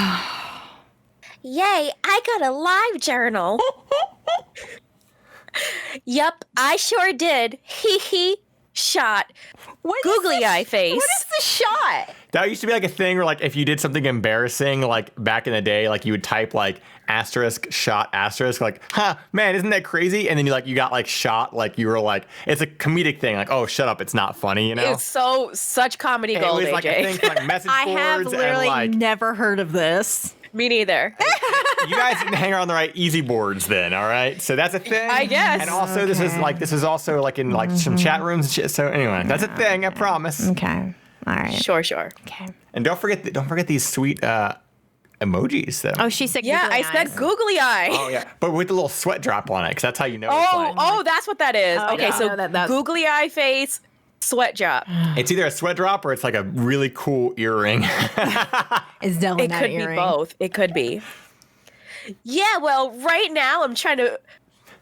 Yay, I got a LiveJournal. Yup, I sure did. Hee hee. Shot. Googly eye face. What is the shot? That used to be like a thing where, like, if you did something embarrassing, like back in the day, like you would type like asterisk shot asterisk, like, man, isn't that crazy? And then you got like shot, like you were like, it's a comedic thing, like, oh, shut up, it's not funny, you know? It's such comedy gold, it was like AJ. a thing for like message I boards have literally and like, never heard of this. Me neither. you guys didn't hang around the right easy boards then, all right? So that's a thing. I guess. And also this is also like in like some chat rooms and shit. So anyway, that's a thing, I promise. Okay. All right. Sure. Okay. And don't forget these sweet emojis though. Oh, she said Yeah, googly I said eyes. googly eye. Oh yeah, but with the little sweat drop on it, because that's how you know. It's like, Oh, that's what that is. Oh, Okay, yeah. so That's- googly eye face, sweat drop. it's either a sweat drop or it's like a really cool earring. It's definitely It not could an be earring. both. It could be. Yeah, well, right now I'm trying to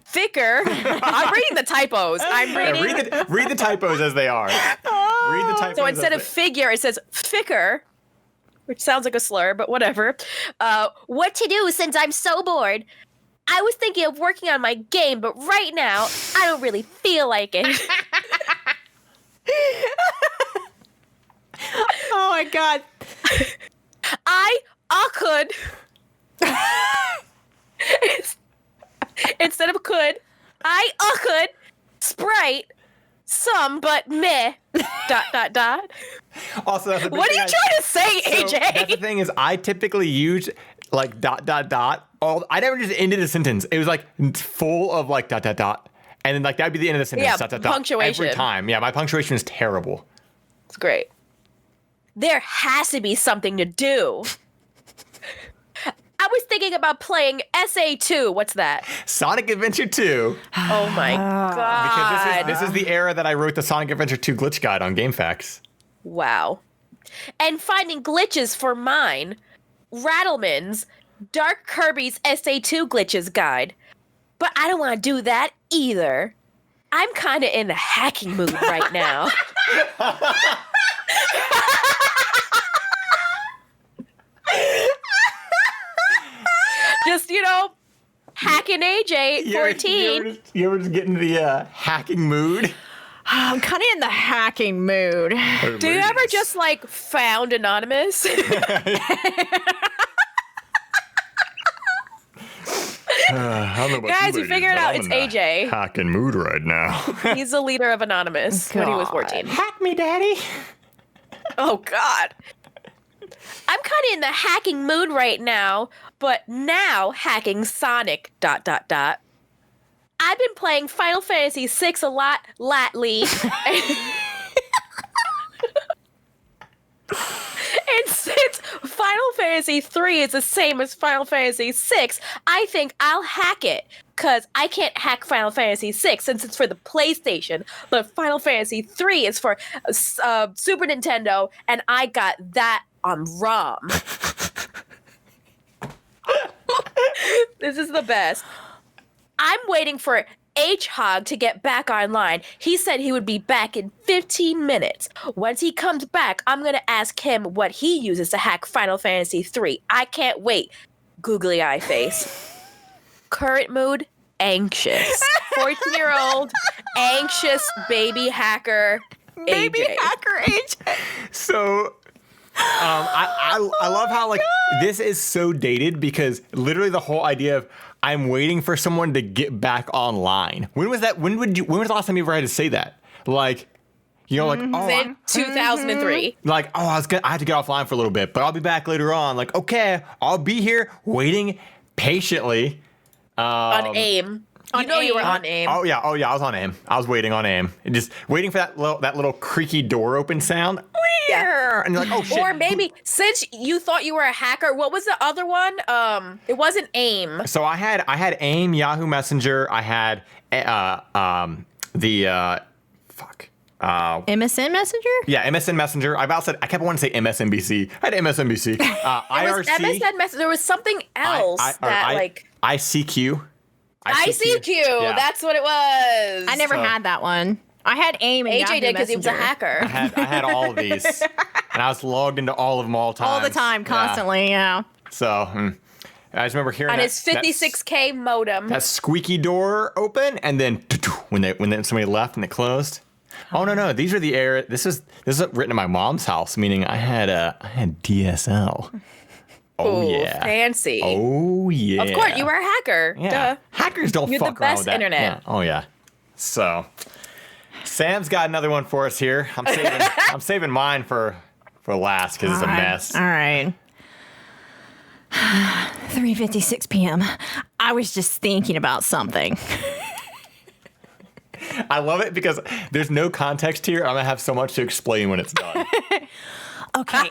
thicker. I'm reading the typos. I'm reading. Read the typos as they are. Read the typos. So instead of figure, it says thicker, which sounds like a slur, but whatever. What to do since I'm so bored? I was thinking of working on my game, but right now, I don't really feel like it. Oh my god. I could. Instead of could, I could Sprite some, but meh. ... Also, that's a big What are thing you trying to say, AJ? That's the thing is, I typically use like ... I never just ended a sentence. It was like full of like ... And then like that'd be the end of the sentence. Yeah, ... punctuation. Every time. Yeah, my punctuation is terrible. It's great. There has to be something to do. I was thinking about playing SA2. What's that? Sonic Adventure 2. Oh my god. Because this is the era that I wrote the Sonic Adventure 2 glitch guide on GameFAQs. Wow. And finding glitches for mine. Rattleman's Dark Kirby's SA2 glitches guide. But I don't want to do that either. I'm kind of in the hacking mood right now. Just, hacking AJ, 14. You ever just get into the hacking mood? I'm kind of in the hacking mood. Do you ever just found anonymous? I don't know about Guys, you we figured it out. It's AJ. Hacking mood right now. He's the leader of Anonymous when he was 14. Hack me, daddy. Oh, God. I'm kind of in the hacking mood right now, but now hacking Sonic ... I've been playing Final Fantasy VI a lot lately. And since Final Fantasy 3 is the same as Final Fantasy 6, I think I'll hack it. Because I can't hack Final Fantasy 6 since it's for the PlayStation, but Final Fantasy 3 is for Super Nintendo, and I got that on ROM. This is the best. I'm waiting for H-Hog to get back online. He said he would be back in 15 minutes. Once he comes back, I'm going to ask him what he uses to hack Final Fantasy 3. I can't wait. Googly eye face. Current mood, anxious. 14-year-old, anxious baby hacker Baby AJ. hacker AJ. So I love how like this is so dated because literally the whole idea of I'm waiting for someone to get back online. When was that? When was the last time you ever had to say that? Like, you know, like In 2003. like I have to get offline for a little bit, but I'll be back later on. Like, okay, I'll be here waiting patiently. On AIM. You were on AIM. Oh yeah, I was on AIM. I was waiting on AIM, and just waiting for that little creaky door open sound. Yeah. And you're like, oh shit. Or maybe since you thought you were a hacker, what was the other one? It wasn't AIM. So I had AIM, Yahoo Messenger. I had MSN Messenger? Yeah, MSN Messenger. I kept wanting to say MSNBC. I had MSNBC. IRC. MSN Messenger. There was something else ICQ. ICQ. Yeah. That's what it was. I never had that one. I had AIM and AJ Yahoo did because he was a Messenger. hacker. I had all of these, and I was logged into all of them all All the time, constantly, yeah. So I just remember hearing On his 56K modem. that squeaky door open, and then when somebody left and it closed. Oh no! These are the era. This is written in my mom's house, meaning I had DSL. Oh Ooh, yeah, fancy. Oh yeah. Of course, you were a hacker. Yeah. Duh. Hackers don't You're fuck the around best with that. internet. Yeah. Oh yeah. So Sam's got another one for us here. I'm saving mine for last because it's a mess. All right. 3:56 p.m. I was just thinking about something. I love it because there's no context here. I'm gonna have so much to explain when it's done. Okay.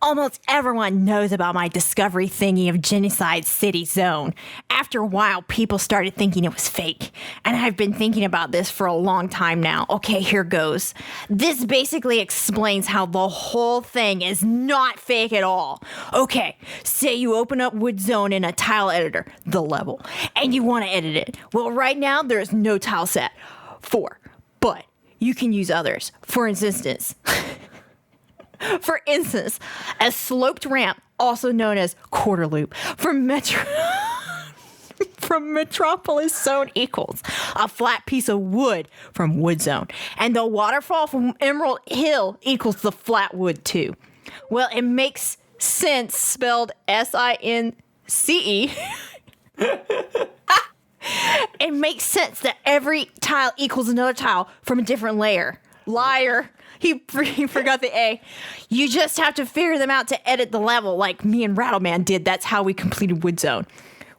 Almost everyone knows about my discovery thingy of Genocide City Zone. After a while, people started thinking it was fake. And I've been thinking about this for a long time now. Okay, here goes. This basically explains how the whole thing is not fake at all. Okay, say you open up Wood Zone in a tile editor, the level, and you want to edit it. Well, right now, there's no tile set for, but you can use others. For instance, a sloped ramp, also known as quarter loop, from Metropolis Zone equals a flat piece of wood from Wood Zone. And the waterfall from Emerald Hill equals the flat wood too. Well, it makes sense, spelled SINCE. It makes sense that every tile equals another tile from a different layer. Liar. He forgot the A. You just have to figure them out to edit the level like me and Rattleman did. That's how we completed Wood Zone.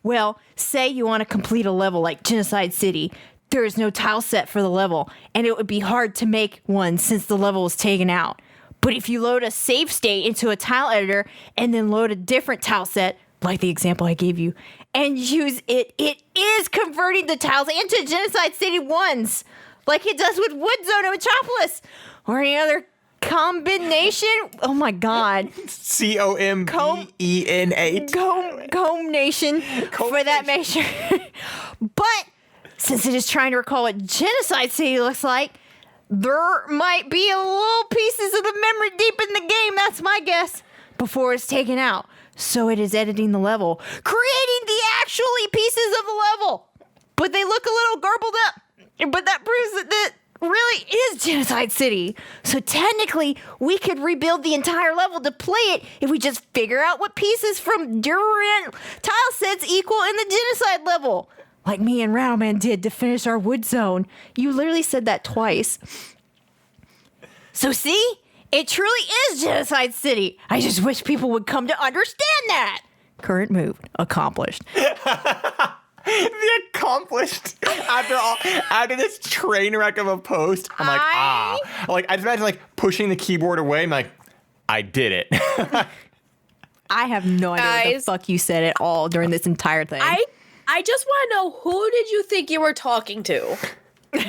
Well, say you want to complete a level like Genocide City. There is no tile set for the level, and it would be hard to make one since the level was taken out. But if you load a save state into a tile editor and then load a different tile set, like the example I gave you, and use it, it is converting the tiles into Genocide City ones, like it does with Wood Zone and Metropolis, or any other combination. Oh my God. COMBENA. Comb Nation for that measure. But since it is trying to recall what Genocide City looks like, there might be a little pieces of the memory deep in the game, that's my guess, before it's taken out. So it is editing the level, creating the actually pieces of the level. But they look a little garbled up. But that proves that really is Genocide City. So technically, we could rebuild the entire level to play it if we just figure out what pieces from different tile sets equal in the Genocide level. Like me and Rattleman did to finish our Wood Zone. You literally said that twice. So see? It truly is Genocide City. I just wish people would come to understand that. Current move accomplished. The accomplished after this train wreck of a post. I'm like, I just imagine like pushing the keyboard away. I'm like, I did it. I have no idea what the fuck you said at all during this entire thing. I just want to know, who did you think you were talking to? Me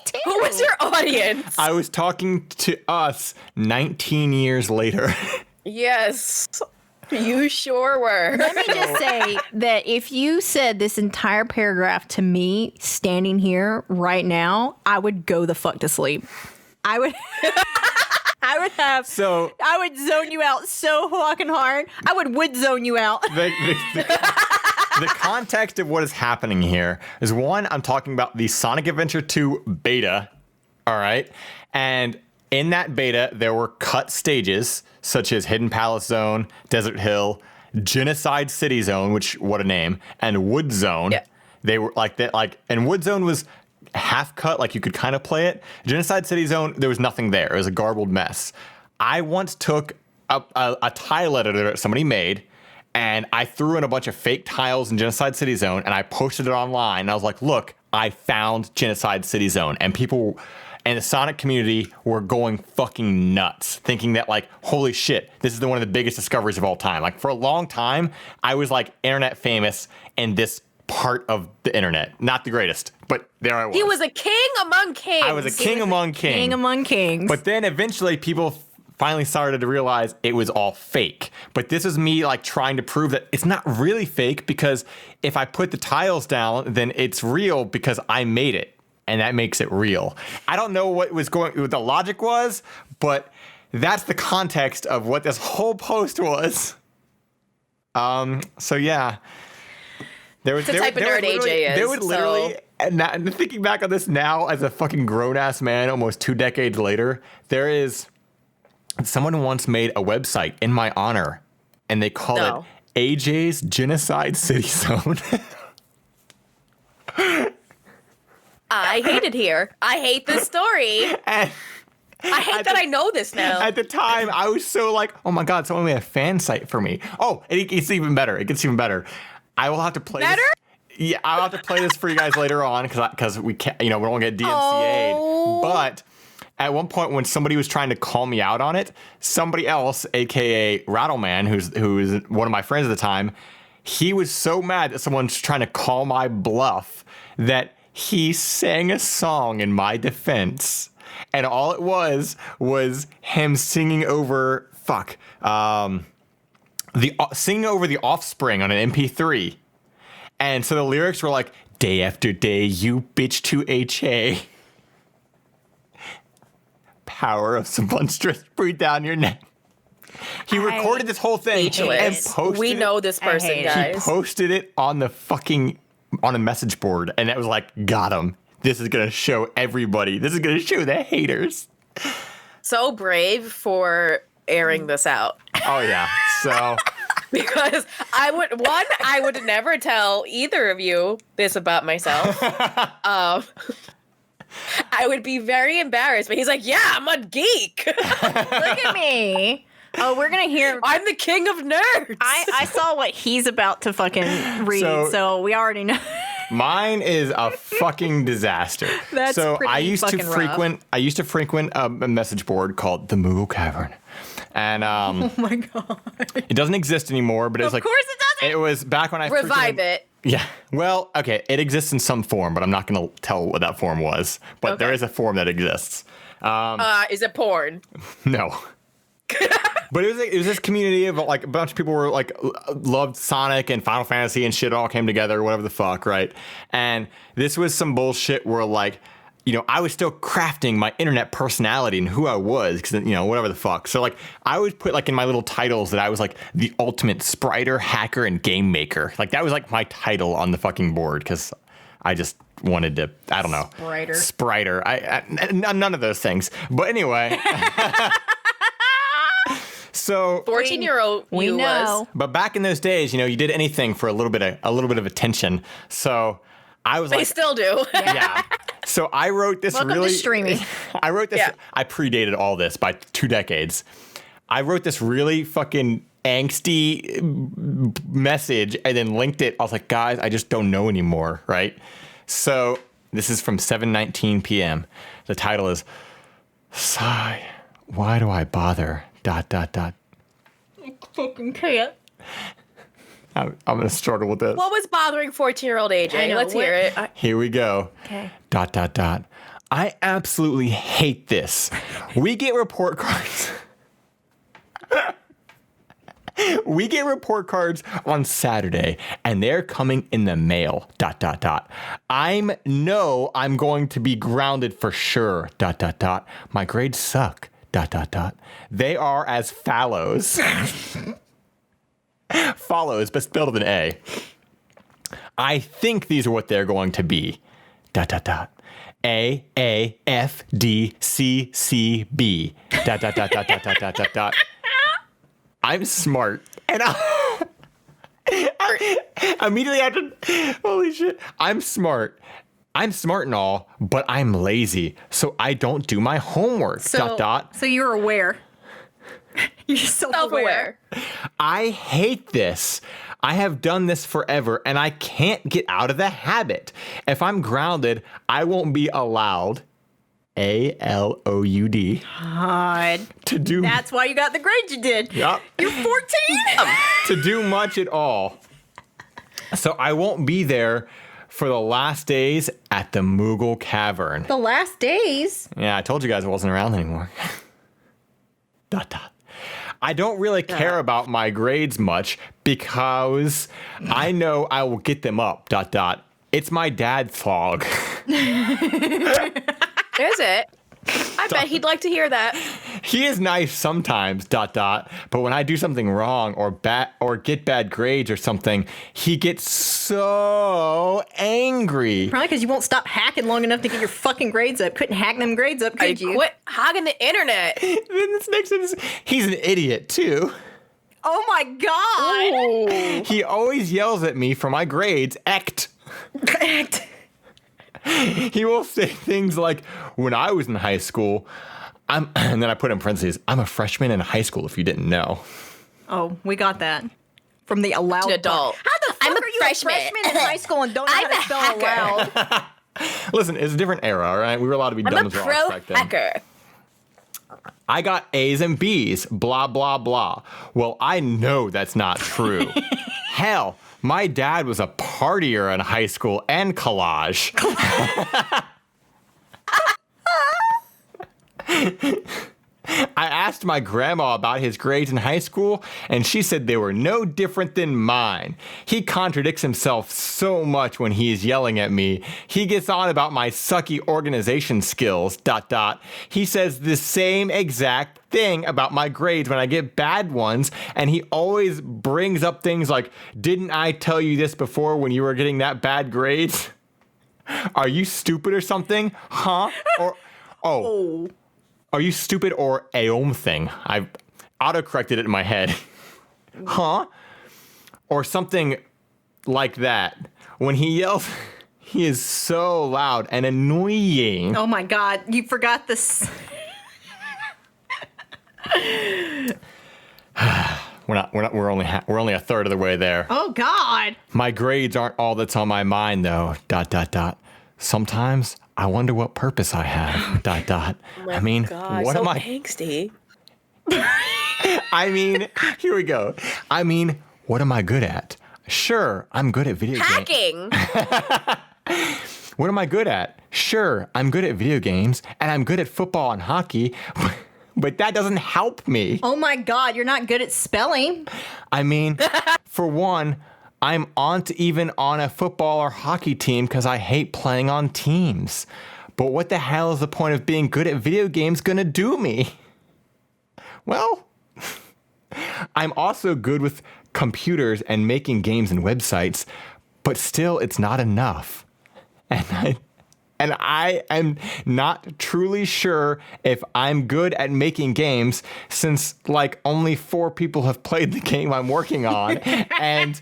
too. Who was your audience? I was talking to us 19 years later. Yes. You sure were. Let me just say that if you said this entire paragraph to me standing here right now, I would go the fuck to sleep. I would I would zone you out so fucking hard. I would zone you out. The context of what is happening here is, one, I'm talking about the Sonic Adventure 2 beta, all right? And in that beta, there were cut stages such as Hidden Palace Zone, Desert Hill, Genocide City Zone, which, what a name, and Wood Zone. Yeah. They were like that, and Wood Zone was half cut, like you could kind of play it. Genocide City Zone, there was nothing there. It was a garbled mess. I once took a tile editor that somebody made, and I threw in a bunch of fake tiles in Genocide City Zone, and I posted it online. And I was like, look, I found Genocide City Zone. And people in the Sonic community were going fucking nuts, thinking that, like, holy shit, this is one of the biggest discoveries of all time. Like, for a long time, I was, like, internet famous in this part of the internet. Not the greatest, but there I was. He was a king among kings. I was a king among kings. King among kings. But then eventually people finally started to realize it was all fake. But this is me, like, trying to prove that it's not really fake, because if I put the tiles down, then it's real because I made it, and that makes it real. I don't know what the logic was, but that's the context of what this whole post was. So yeah. It's the type of nerd AJ is. There would literally, and thinking back on this now as a fucking grown-ass man almost 2 decades later, there is... Someone once made a website in my honor, and they called it AJ's Genocide City Zone. I hate it here. I hate this story. I hate that I know this now. At the time, I was so like, oh my God, someone made a fan site for me. Oh, it's even better. It gets even better. I will have to play this. Yeah, I'll have to play this for you guys later on because we can't, we don't want to get DMCA'd. Oh. But at one point, when somebody was trying to call me out on it, somebody else, aka Rattleman, who's one of my friends at the time, he was so mad that someone's trying to call my bluff that he sang a song in my defense, and all it was him singing over singing over The Offspring on an MP3, and so the lyrics were like, "Day after day, you bitch to AJ. Power of some monstrous breathe down your neck." He recorded this whole thing and posted We know this person, guys. He posted it on a message board, and it was like, got him. This is gonna show everybody. This is gonna show the haters. So brave for airing this out. Oh yeah. So because I would never tell either of you this about myself. I would be very embarrassed, but he's like, yeah, I'm a geek. Look at me. Oh, we're going to hear. I'm the king of nerds. I saw what he's about to fucking read, so we already know. Mine is a fucking disaster. That's so pretty I used to frequent a message board called the Moogle Cavern. And oh my God. It doesn't exist anymore, but it was of course it doesn't. It was back when I revive it. Yeah. Well, okay, it exists in some form, but I'm not going to tell what that form was. But there is a form that exists. Is it porn? No. But it was this community of like a bunch of people were like loved Sonic and Final Fantasy and shit all came together, whatever the fuck, right? And this was some bullshit where like, I was still crafting my internet personality and who I was, because whatever the fuck. So like I would put like in my little titles that I was like the ultimate spriter, hacker, and game maker. Like that was like my title on the fucking board, because I just wanted to, I don't know. Spriter. I none of those things. But anyway. So 14-year-old you was. But back in those days, you did anything for a little bit of attention. So I was they still do. Yeah. So I wrote this Welcome to streaming. I wrote this. Yeah. I predated all this by 2 decades. I wrote this really fucking angsty message and then linked it. I was like, guys, I just don't know anymore, right? So this is from 7:19 p.m. The title is "Sigh, why do I bother? ... I fucking can't. I'm gonna struggle with this. What was bothering 14-year-old AJ? Let's hear it. Here we go. Okay. ... I absolutely hate this. We get report cards. We get report cards on Saturday, and they're coming in the mail, ... I'm going to be grounded for sure, ... My grades suck, ... They are as follows. Follows, but spelled with an A. I think these are what they're going to be, ... A, A, F, D, C, C, B, ... I'm smart. And I immediately after, holy shit, I'm smart. I'm smart and all, but I'm lazy, so I don't do my homework, ... So you're aware. You're self-aware. I hate this. I have done this forever, and I can't get out of the habit. If I'm grounded, I won't be allowed, ALOUD, God. to do. That's why you got the grades you did. Yep. You're 14. To do much at all. So I won't be there for the last days at the Moogle Cavern. The last days? Yeah, I told you guys I wasn't around anymore. ... I don't really care about my grades much because I know I will get them up, ... It's my dad's vlog. Is it? I bet he'd like to hear that. He is nice sometimes, ... But when I do something wrong or get bad grades or something, he gets so angry. Probably because you won't stop hacking long enough to get your fucking grades up. Couldn't hack them grades up, could you? Quit hogging the internet. Then this next is, he's an idiot too. Oh my God. Ooh. He always yells at me for my grades. He will say things like, when I was in high school, and then I put in parentheses, I'm a freshman in high school if you didn't know. Oh, we got that. From the allowed adult. How the fuck I'm a are you freshman. a freshman in high school and don't know I'm how to a spell hacker. allowed? Listen, it's a different era, all right? We were allowed to be I'm dumb a as rocks pro back then. hacker. I got A's and B's, blah, blah, blah. Well, I know that's not true. Hell, my dad was a partier in high school and collage. I asked my grandma about his grades in high school, and she said they were no different than mine. He contradicts himself so much when he is yelling at me. He gets on about my sucky organization skills, ... He says the same exact thing about my grades when I get bad ones, and he always brings up things like, didn't I tell you this before when you were getting that bad grades? Are you stupid or something? Huh? Or, oh. Are you stupid or a thing? I've auto-corrected it in my head. Huh? Or something like that. When he yells, he is so loud and annoying. Oh my God, you forgot this. We're only a third of the way there. Oh God. My grades aren't all that's on my mind though, ... Sometimes I wonder what purpose I have, ... I mean, God, what so am I? angsty. I mean, here we go. I mean, what am I good at? Sure, I'm good at video games. Hacking. What am I good at? Sure, I'm good at video games, and I'm good at football and hockey, but that doesn't help me. Oh my God, you're not good at spelling. I mean, for one, I'm even on a football or hockey team because I hate playing on teams. But what the hell is the point of being good at video games gonna do me? Well, I'm also good with computers and making games and websites, but still it's not enough. And I am not truly sure if I'm good at making games since like only 4 people have played the game I'm working on and ... and ...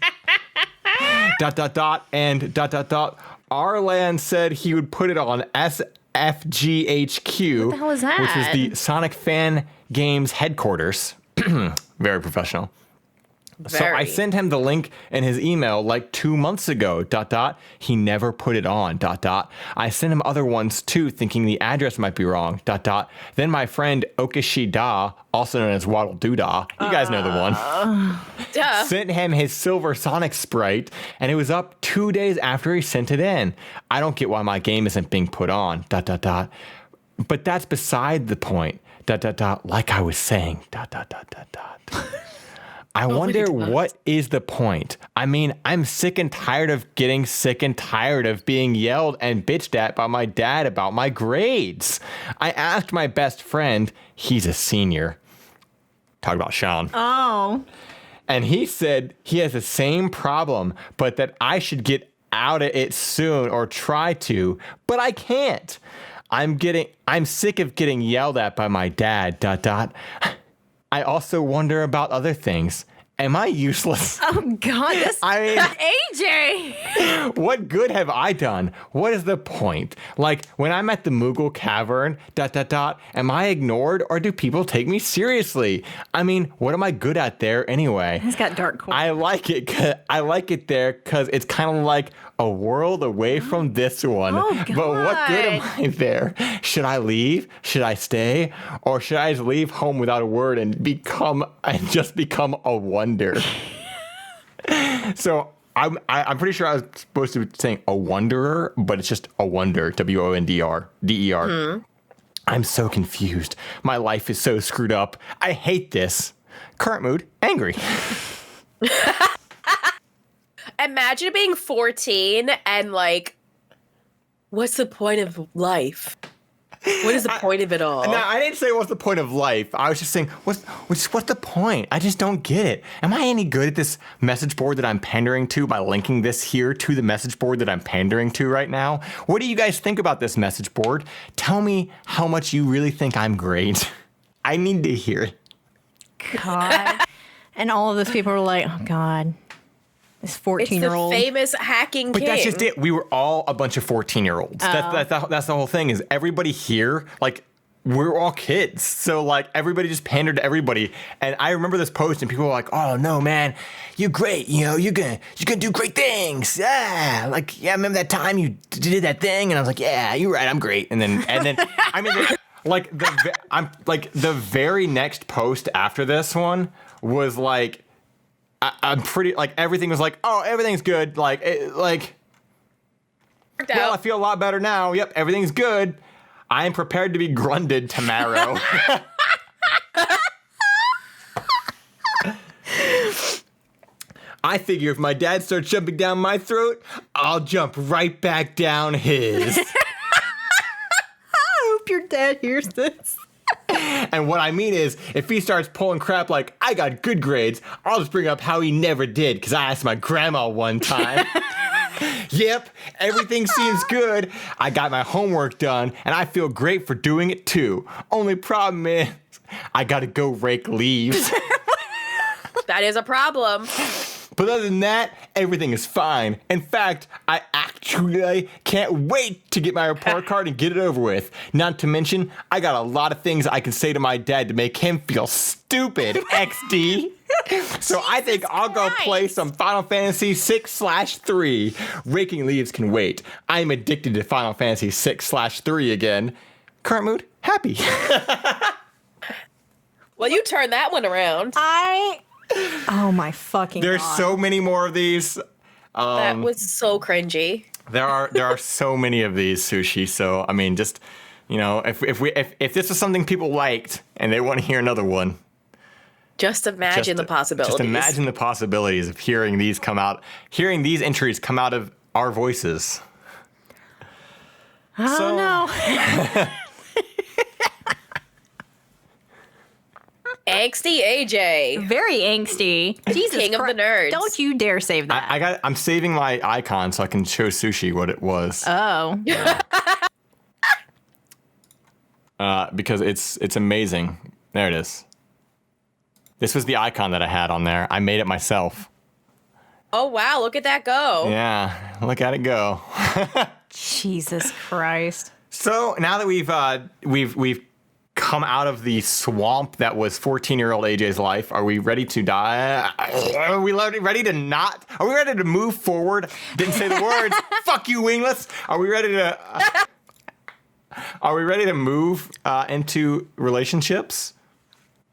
Arlan said he would put it on SFGHQ. What the hell is that? Which is the Sonic Fan Games headquarters. Very professional. So I sent him the link in his email like 2 months ago, ... He never put it on, ... I sent him other ones too, thinking the address might be wrong, ... Then my friend Okishida, also known as Waddle Doodah, you guys know the one, sent him his silver Sonic sprite, and it was up 2 days after he sent it in. I don't get why my game isn't being put on, ... But that's beside the point, ... Like I was saying, ... I wonder what is the point? I mean, I'm sick and tired of getting sick and tired of being yelled and bitched at by my dad about my grades. I asked my best friend, he's a senior. Talk about Sean. Oh. And he said he has the same problem, but that I should get out of it soon or try to, but I can't. I'm sick of getting yelled at by my dad, ... I also wonder about other things. Am I useless? Oh, God. AJ! What good have I done? What is the point? Like, when I'm at the Moogle Cavern, ... am I ignored or do people take me seriously? I mean, what am I good at there anyway? It's got dark corners. I like it there because it's kind of like a world away from this one. Oh, God. But what good am I there? Should I leave? Should I stay? Or should I just leave home without a word and just become a wonder? So I'm pretty sure I was supposed to be saying a wanderer, but it's just a wonder. WONDER. I'm so confused. My life is so screwed up. I hate this. Current mood, angry. Imagine being 14 and like, what's the point of life? What is the point of it all? No, I didn't say what's the point of life. I was just saying, what's the point? I just don't get it. Am I any good at this message board that I'm pandering to by linking this here to the message board that I'm pandering to right now? What do you guys think about this message board? Tell me how much you really think I'm great. I need to hear it. God. And all of those people were like, oh, God. This 14-year-old. It's the famous hacking But king. that's just it. We were all a bunch of 14-year-olds. That's the whole thing is everybody here, like, we're all kids. So, like, everybody just pandered to everybody. And I remember this post and people were like, oh, no, man, you're great. You know, you're gonna do great things. Yeah. Like, yeah, remember that time you did that thing? And I was like, yeah, you're right. I'm great. And then I mean, the very next post after this one was like, I'm pretty, like, everything was like, oh, everything's good. Well, I feel a lot better now. Yep, everything's good. I am prepared to be grunded tomorrow. I figure if my dad starts jumping down my throat, I'll jump right back down his. I hope your dad hears this. And what I mean is, if he starts pulling crap like, I got good grades, I'll just bring up how he never did, because I asked my grandma one time. Yep, everything seems good. I got my homework done, and I feel great for doing it too. Only problem is, I gotta go rake leaves. That is a problem. But other than that, everything is fine. In fact, I actually can't wait to get my report card and get it over with. Not to mention, I got a lot of things I can say to my dad to make him feel stupid, XD. So I think I'll go play some Final Fantasy 6/3. Raking leaves can wait. I'm addicted to Final Fantasy 6/3 again. Current mood, happy. Well, you turned that one around. Oh my fucking There's God. so many more of these. That was so cringy. There are so many of these, Sushi. So I mean, just, you know, if this is something people liked and they want to hear another one, Just imagine the possibilities. Just imagine the possibilities of hearing these entries come out of our voices. I don't know. Angsty AJ. Very angsty. Jesus King of the nerds. Don't you dare save that. I'm saving my icon so I can show Sushi what it was. Oh. Because it's amazing. There it is. This was the icon that I had on there. I made it myself. Oh wow, look at that go. Yeah, look at it go. Jesus Christ. So now that we've come out of the swamp that was 14-year-old AJ's life, are we ready to die? Are we ready to not? Are we ready to move forward? Didn't say the words. Fuck you, wingless. Are we ready to? Are we ready to move into relationships?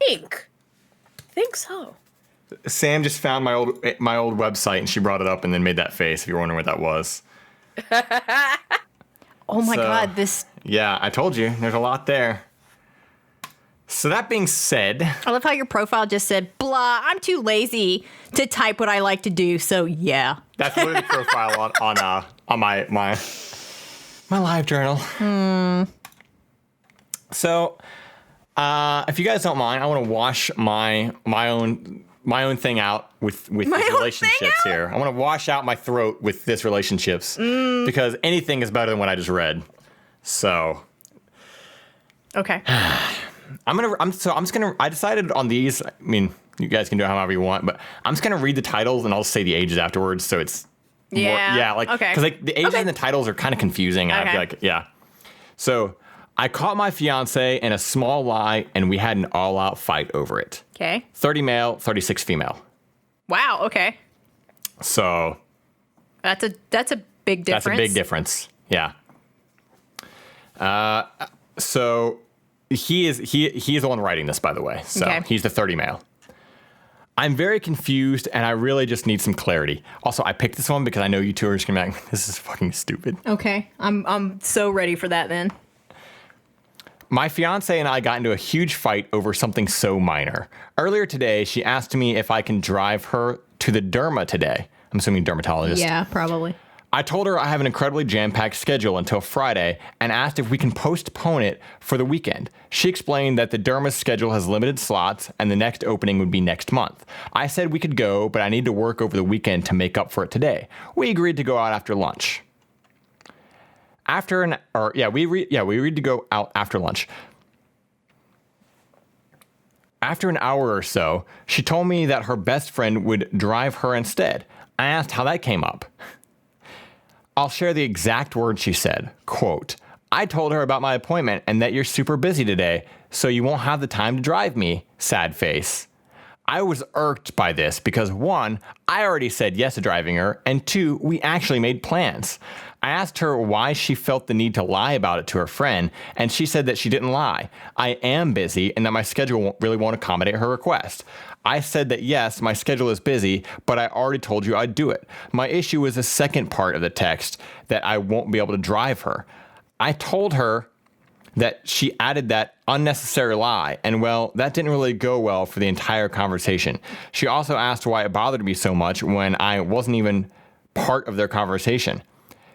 I think so. Sam just found my old website and she brought it up and then made that face. If you're wondering what that was. Oh my God, this. Yeah, I told you. There's a lot there. So that being said, I love how your profile just said, blah, I'm too lazy to type what I like to do, so yeah. that's literally the profile on my LiveJournal. So, if you guys don't mind, I want to wash my own thing out with these relationships here. I want to wash out my throat with this relationships because anything is better than what I just read. So, Okay. I decided on these. I mean, you guys can do it however you want, but I'm just gonna read the titles and I'll say the ages afterwards. So it's okay. Because the ages and the titles are kind of confusing. And I feel like So I caught my fiance in a small lie, and we had an all-out fight over it. Okay. 30 male, 36 female. Wow. Okay. So That's a big difference. that's a big difference. Yeah. So he is the one writing this, by the way. So he's the 30 male. I'm very confused, and I really just need some clarity. Also, I picked this one because I know you two are just gonna be like, this is fucking stupid. Okay. I'm so ready for that then. My fiance and I got into a huge fight over something so minor. Earlier today, she asked me if I can drive her to the derma today. I'm assuming dermatologist. Yeah, probably. I told her I have an incredibly jam-packed schedule until Friday and asked if we can postpone it for the weekend. She explained that the derma's schedule has limited slots and the next opening would be next month. I said we could go, but I need to work over the weekend to make up for it today. We agreed to go out after lunch. We agreed to go out after lunch. After an hour or so, she told me that her best friend would drive her instead. I asked how that came up. I'll share the exact words she said. Quote, I told her about my appointment and that you're super busy today, so you won't have the time to drive me. Sad face. I was irked by this because 1, I already said yes to driving her, and 2, we actually made plans. I asked her why she felt the need to lie about it to her friend, and she said that she didn't lie. I am busy and that my schedule really won't accommodate her request. I said that yes, my schedule is busy, but I already told you I'd do it. My issue is the second part of the text, that I won't be able to drive her. I told her that she added that unnecessary lie, and well, that didn't really go well for the entire conversation. She also asked why it bothered me so much when I wasn't even part of their conversation.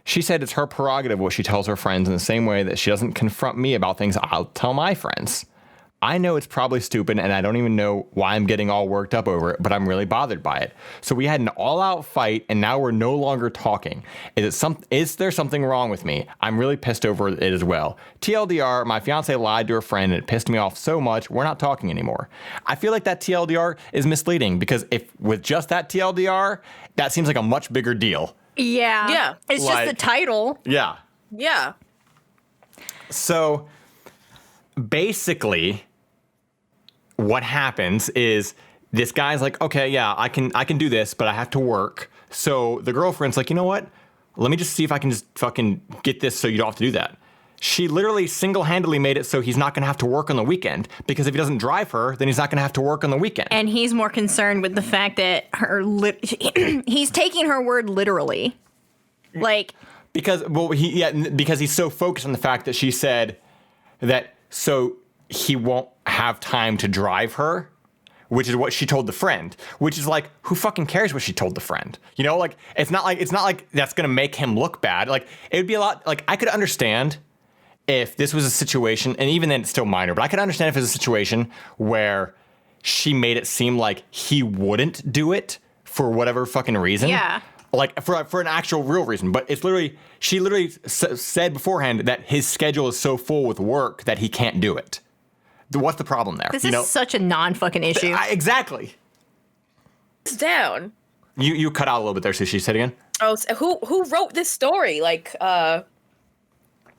She said it's her prerogative what she tells her friends in the same way that she doesn't confront me about things I'll tell my friends. I know it's probably stupid and I don't even know why I'm getting all worked up over it, but I'm really bothered by it. So we had an all-out fight and now we're no longer talking. Is there something wrong with me? I'm really pissed over it as well. TLDR, my fiance lied to her friend and it pissed me off so much, we're not talking anymore. I feel like that TLDR is misleading because if with just that TLDR, that seems like a much bigger deal. Yeah. Yeah. It's just the title. Yeah. Yeah. So basically what happens is this guy's like, okay, yeah, I can do this, but I have to work. So the girlfriend's like, you know what? Let me just see if I can just fucking get this so you don't have to do that. She literally single-handedly made it so he's not going to have to work on the weekend because if he doesn't drive her, then he's not going to have to work on the weekend. And he's more concerned with the fact that he's taking her word literally. Like because he's so focused on the fact that she said that so he won't have time to drive her, which is what she told the friend, which is like, who fucking cares what she told the friend? You know, like it's not like that's going to make him look bad. Like it would be a lot like I could understand if this was a situation, and even then it's still minor, but I could understand if it was a situation where she made it seem like he wouldn't do it for whatever fucking reason. Yeah. Like for an actual real reason. But it's literally, she literally said beforehand that his schedule is so full with work that he can't do it. What's the problem there? This is such a non-fucking issue. Exactly. It's down. You cut out a little bit there, Sushie. Say it again. Oh, so who wrote this story? Like,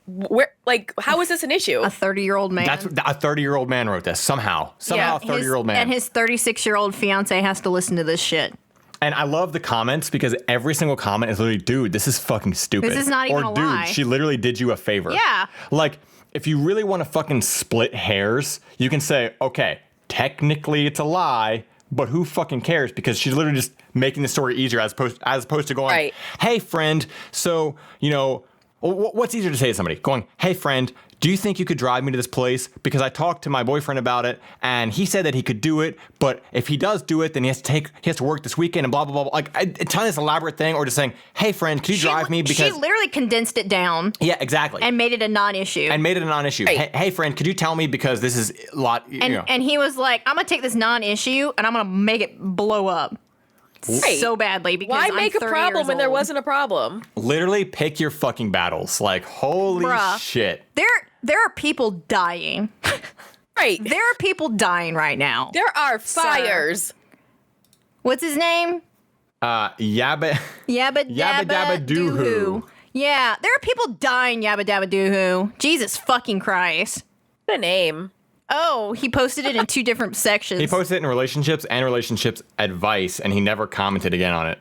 where? Like, how is this an issue? A 30-year-old man. That's a 30-year-old man wrote this. Somehow a 30-year-old man. And his 36-year-old fiance has to listen to this shit. And I love the comments because every single comment is literally, dude, this is fucking stupid. This is not even a lie. Dude, she literally did you a favor. Yeah. Like, if you really want to fucking split hairs, you can say, okay, technically it's a lie, but who fucking cares? Because she's literally just making the story easier as opposed to going, hey, friend, so, you know, what's easier to say to somebody? Going, hey, friend, do you think you could drive me to this place? Because I talked to my boyfriend about it, and he said that he could do it, but if he does do it, then he has to work this weekend and blah, blah, blah. Like, telling this elaborate thing, or just saying, hey, friend, can you drive me? Because she literally condensed it down. Yeah, exactly. And made it a non-issue. Right. Hey, friend, could you tell me, because this is a lot, And he was like, I'm going to take this non-issue, and I'm going to make it blow up. Right. So badly, because why I'm make a 30 problem years when there old. wasn't a problem? Literally pick your fucking battles. Like, holy shit. There are people dying. Right. There are people dying right now. There are fires. What's his name? Yabba Dabba Doo-hoo. Yeah, there are people dying, Yabba Dabba Doo-hoo. Jesus fucking Christ. The name. Oh, he posted it in 2 different sections. He posted it in relationships and relationships advice, and he never commented again on it.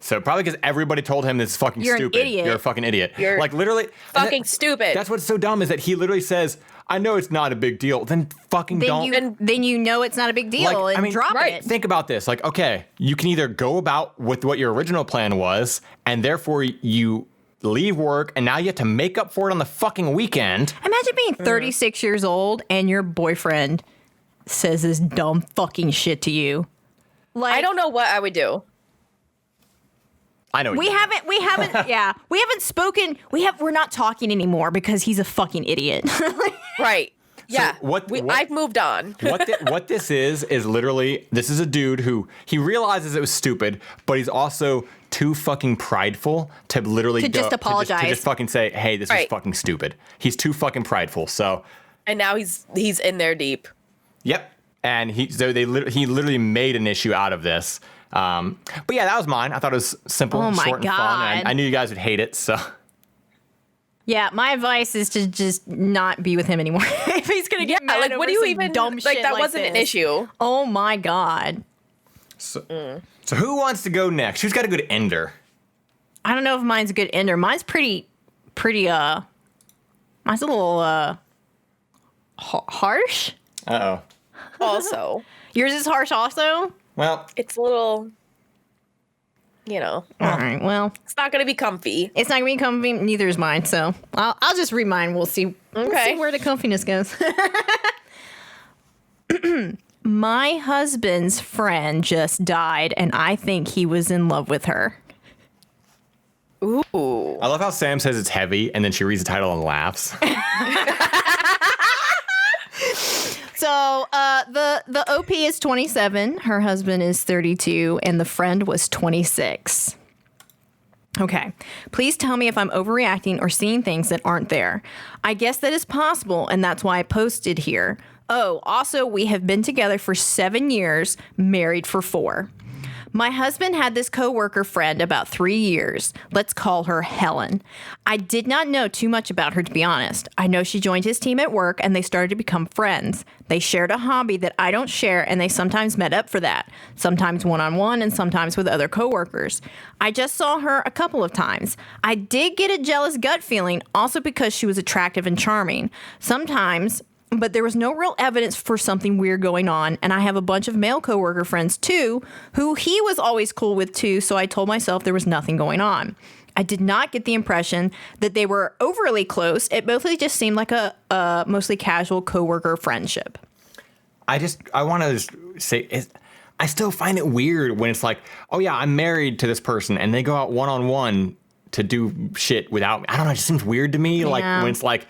So probably because everybody told him this is fucking You're stupid. An idiot. You're a fucking idiot. You're like literally fucking stupid. That's what's so dumb is that he literally says, I know it's not a big deal. Then fucking don't. Then you know it's not a big deal and drop it. Think about this. Like, okay, you can either go about with what your original plan was, and therefore you leave work, and now you have to make up for it on the fucking weekend. Imagine being 36 years old and your boyfriend says this dumb fucking shit to you. Like, I don't know what I would do. I know. We haven't spoken. We're not talking anymore because he's a fucking idiot. Right. Yeah. I've moved on. What this is literally, this is a dude who, he realizes it was stupid, but he's also too fucking prideful to literally just apologize. To just fucking say, hey, this is fucking stupid. He's too fucking prideful. So. And now he's in there deep. Yep. And he literally made an issue out of this. But yeah, that was mine. I thought it was simple, short, and fun. And I knew you guys would hate it, so. Yeah, my advice is to just not be with him anymore. If he's gonna get mad over what do you some even dumb shit that wasn't this. an issue. Oh my god. So who wants to go next? Who's got a good ender? I don't know if mine's a good ender. Mine's pretty mine's a little harsh. Uh-oh. Also. Yours is harsh also? Well, it's a little, All right, well. It's not going to be comfy. It's not going to be comfy. Neither is mine. So I'll just read mine. We'll see where the comfiness goes. My husband's friend just died, and I think he was in love with her. Ooh. I love how Sam says it's heavy, and then she reads the title and laughs. So the OP is 27, her husband is 32, and the friend was 26. Okay, please tell me if I'm overreacting or seeing things that aren't there. I guess that is possible, and that's why I posted here. Oh, also, we have been together for 7 years, married for 4. My husband had this coworker friend about 3 years. Let's call her Helen. I did not know too much about her, to be honest. I know she joined his team at work and they started to become friends. They shared a hobby that I don't share, and they sometimes met up for that, sometimes one-on-one and sometimes with other coworkers. I just saw her a couple of times. I did get a jealous gut feeling, also because she was attractive and charming. Sometimes, but there was no real evidence for something weird going on, and I have a bunch of male coworker friends too, who he was always cool with too, so I told myself there was nothing going on. I did not get the impression that they were overly close. It mostly just seemed like a mostly casual coworker friendship. I want to just say, I still find it weird when it's like, oh yeah, I'm married to this person, and they go out one-on-one to do shit without me. I don't know, it just seems weird to me. Yeah. Like when it's like,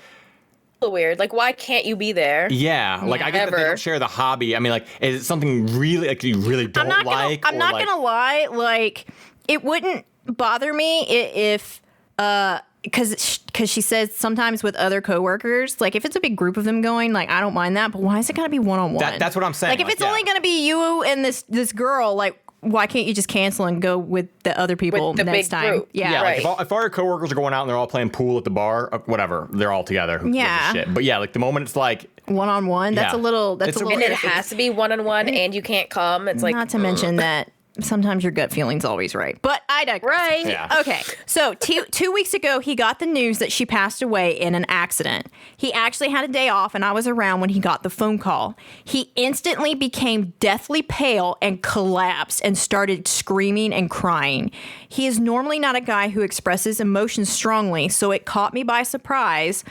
weird. Like, why can't you be there? Yeah, like I get that they don't share the hobby. I mean, like, is it something really like you really don't like? I'm not gonna lie. Like, it wouldn't bother me if because she says sometimes with other coworkers, like if it's a big group of them going, like I don't mind that. But why is it gotta be one-on-one? That's what I'm saying. Like if it's only gonna be you and this girl, like, why can't you just cancel and go with the other people with the next big time? Group. Yeah, right. Like if our coworkers are going out and they're all playing pool at the bar, whatever, they're all together. Who gives a shit? But yeah, like the moment it's like one-on-one, that's a little. And it has to be one-on-one, and you can't come. It's like, not to mention that sometimes your gut feeling's always right. But I digress. Right. Yeah. Okay. So 2 weeks ago, he got the news that she passed away in an accident. He actually had a day off, and I was around when he got the phone call. He instantly became deathly pale and collapsed and started screaming and crying. He is normally not a guy who expresses emotions strongly, so it caught me by surprise.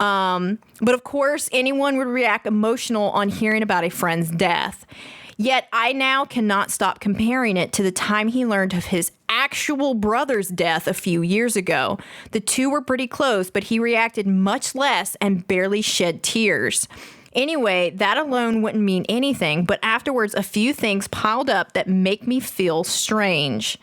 But of course, anyone would react emotional on hearing about a friend's death. Yet I now cannot stop comparing it to the time he learned of his actual brother's death a few years ago. The two were pretty close, but he reacted much less and barely shed tears. Anyway, that alone wouldn't mean anything, but afterwards a few things piled up that make me feel strange.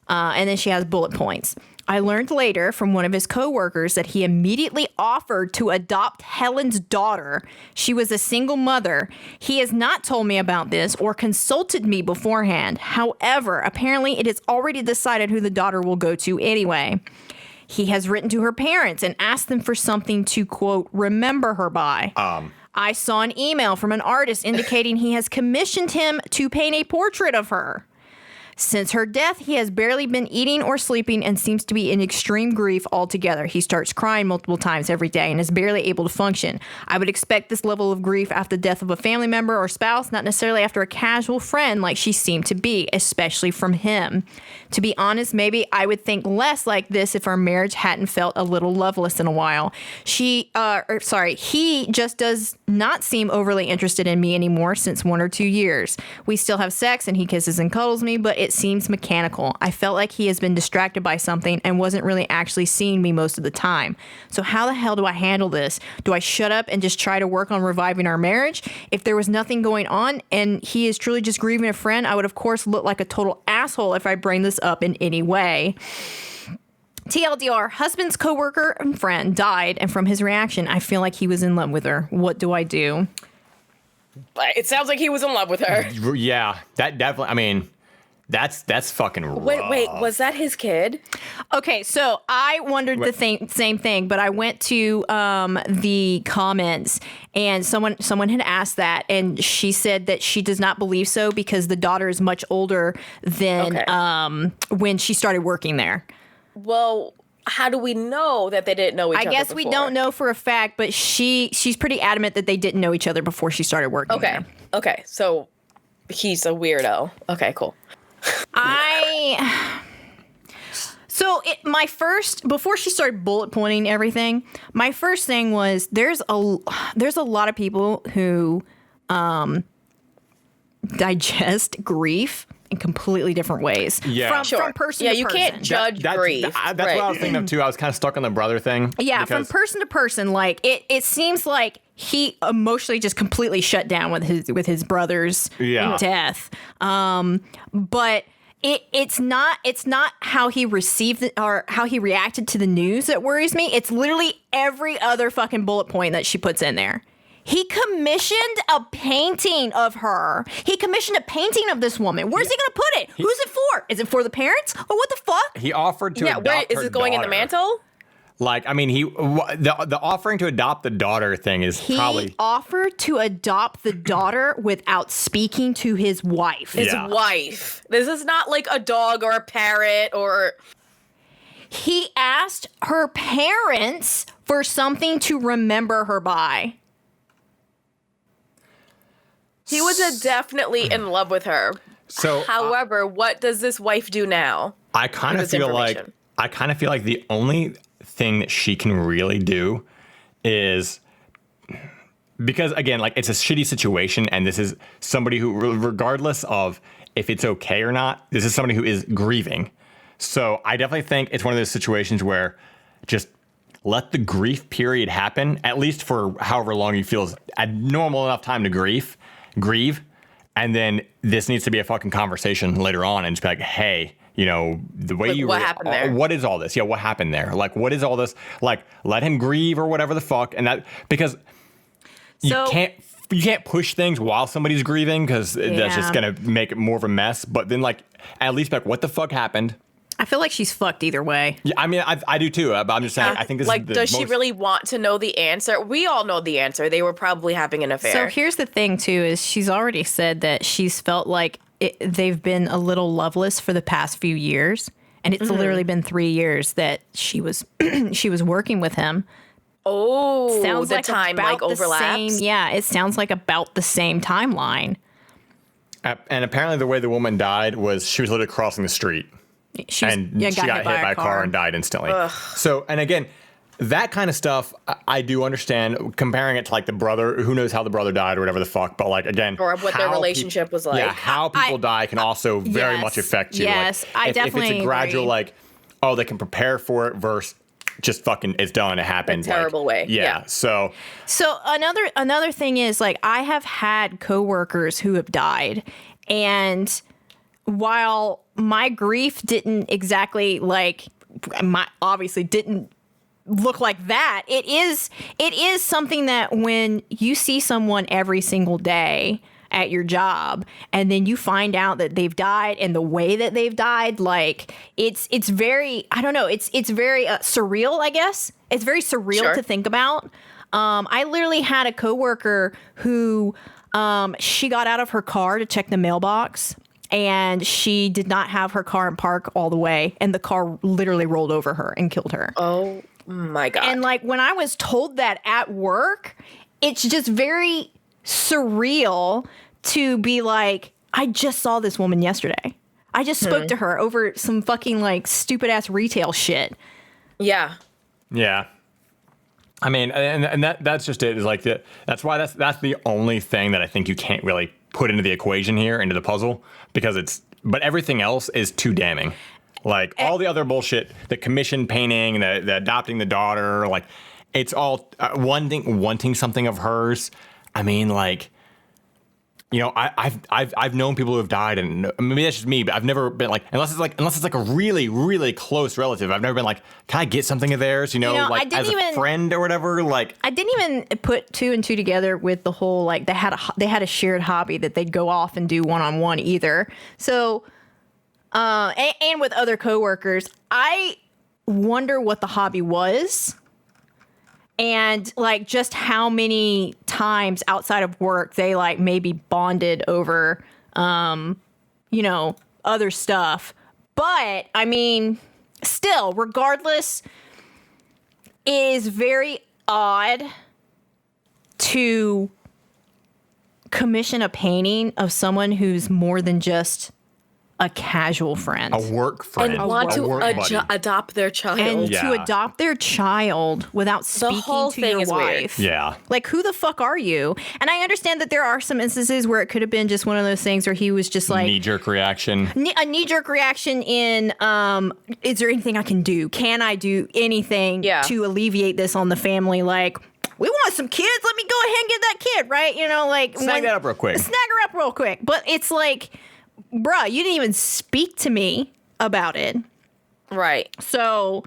And then she has bullet points. I learned later from one of his coworkers that he immediately offered to adopt Helen's daughter. She was a single mother. He has not told me about this or consulted me beforehand. However, apparently it is already decided who the daughter will go to anyway. He has written to her parents and asked them for something to, quote, remember her by. I saw an email from an artist indicating he has commissioned him to paint a portrait of her. Since her death, he has barely been eating or sleeping and seems to be in extreme grief altogether. He starts crying multiple times every day and is barely able to function. I would expect this level of grief after the death of a family member or spouse, not necessarily after a casual friend like she seemed to be, especially from him. To be honest, maybe I would think less like this if our marriage hadn't felt a little loveless in a while. He just does not seem overly interested in me anymore since 1 or 2 years. We still have sex and he kisses and cuddles me, but it seems mechanical. I felt like he has been distracted by something and wasn't really actually seeing me most of the time. So how the hell do I handle this? Do I shut up and just try to work on reviving our marriage? If there was nothing going on and he is truly just grieving a friend, I would of course look like a total asshole if I bring this up in any way. TLDR, husband's coworker and friend died, and from his reaction, I feel like he was in love with her. What do I do? It sounds like he was in love with her. Yeah, that definitely, I mean, that's fucking rough. Wait, was that his kid? Okay, so I wondered the same thing, but I went to the comments and someone had asked that, and she said that she does not believe so because the daughter is much older than when she started working there. Well, how do we know that they didn't know each other I guess before? we don't know for a fact, but she's pretty adamant that they didn't know each other before she started working there. Okay, so he's a weirdo. Okay, cool. Before she started bullet pointing everything, my first thing was there's a lot of people who digest grief in completely different ways. Yeah. From person to person. You can't judge grief. That's what I was thinking of too. I was kind of stuck on the brother thing. Yeah, from person to person, like it seems like he emotionally just completely shut down with his brother's death. But it's not how he received it or how he reacted to the news that worries me. It's literally every other fucking bullet point that she puts in there. He commissioned a painting of her. He commissioned a painting of this woman. Where's he going to put it? Who's it for? Is it for the parents? Or what the fuck? He offered to adopt her is it going in the mantle? Like, I mean, the offering to adopt the daughter thing is probably... He offered to adopt the daughter without speaking to his wife. His wife. This is not like a dog or a parrot or... He asked her parents for something to remember her by. He was definitely in love with her. So, however, what does this wife do now? I kind of feel like the only thing that she can really do is, because again, like, it's a shitty situation, and this is somebody who, regardless of if it's okay or not, this is somebody who is grieving. So I definitely think it's one of those situations where just let the grief period happen, at least for however long you feel is a normal enough time to grieve, and then this needs to be a fucking conversation later on, and just be like, hey, you know, the way what happened there? What is all this? Yeah, what happened there? Like, what is all this? Like, let him grieve or whatever the fuck, and that, because you can't push things while somebody's grieving, because that's just gonna make it more of a mess. But then, like, at least be like, what the fuck happened? I feel like she's fucked either way. Yeah, I mean, I do too. But I'm just saying, I think this like, is the does she really want to know the answer? We all know the answer. They were probably having an affair. So here's the thing, too, is she's already said that she's felt like they've been a little loveless for the past few years. And it's literally been 3 years that she was working with him. Oh, sounds the like time like overlaps. It sounds like about the same timeline. And apparently the way the woman died was she was literally crossing the street. She got hit by a car and died instantly. Ugh. So, and again, that kind of stuff, I do understand. Comparing it to like the brother, who knows how the brother died or whatever the fuck. But like again, or what their relationship was like. Yeah, how people die can also very much affect you. Yes, like, I definitely if it's a gradual agree. like, oh, they can prepare for it versus just fucking it's done. It happened. A terrible way. Yeah. So another thing is like I have had coworkers who have died, and while my grief didn't exactly like obviously didn't look like that, it is something that when you see someone every single day at your job and then you find out that they've died and the way that they've died, like it's very, I don't know, it's very surreal, I guess. It's very surreal to think about. I literally had a coworker who she got out of her car to check the mailbox, and she did not have her car in park all the way, and the car literally rolled over her and killed her. Oh my God. And like when I was told that at work, it's just very surreal to be like, I just saw this woman yesterday. I just spoke to her over some fucking like stupid ass retail shit. Yeah. yeah. I mean, and that's just it. Is like that's why that's the only thing that I think you can't really put into the equation here, into the puzzle, because but everything else is too damning. Like all the other bullshit, the commission painting, the adopting the daughter, like it's all wanting something of hers. I mean, like, you know, I've known people who have died, and maybe that's just me, but I've never been like, unless it's like a really, really close relative, I've never been like, can I get something of theirs? You know like as a friend or whatever. Like I didn't even put two and two together with the whole like they had a shared hobby that they'd go off and do one-on-one either. So, and with other coworkers, I wonder what the hobby was. And like just how many times outside of work they like maybe bonded over, you know, other stuff. But I mean, still, regardless, it is very odd to commission a painting of someone who's more than just a casual friend. a work friend. And want a to work buddy. adopt their child. And Yeah. to adopt their child without speaking whole to thing your is weird. wife. Yeah. Like, who the fuck are you? And I understand that there are some instances where it could have been just one of those things where he was just like Knee-jerk reaction. a knee-jerk reaction in, is there anything I can do? Can I do anything to alleviate this on the family? Like, we want some kids. Let me go ahead and get that kid, right? You know, like Snag that up real quick. Snag her up real quick. But it's like, bruh, you didn't even speak to me about it. Right. So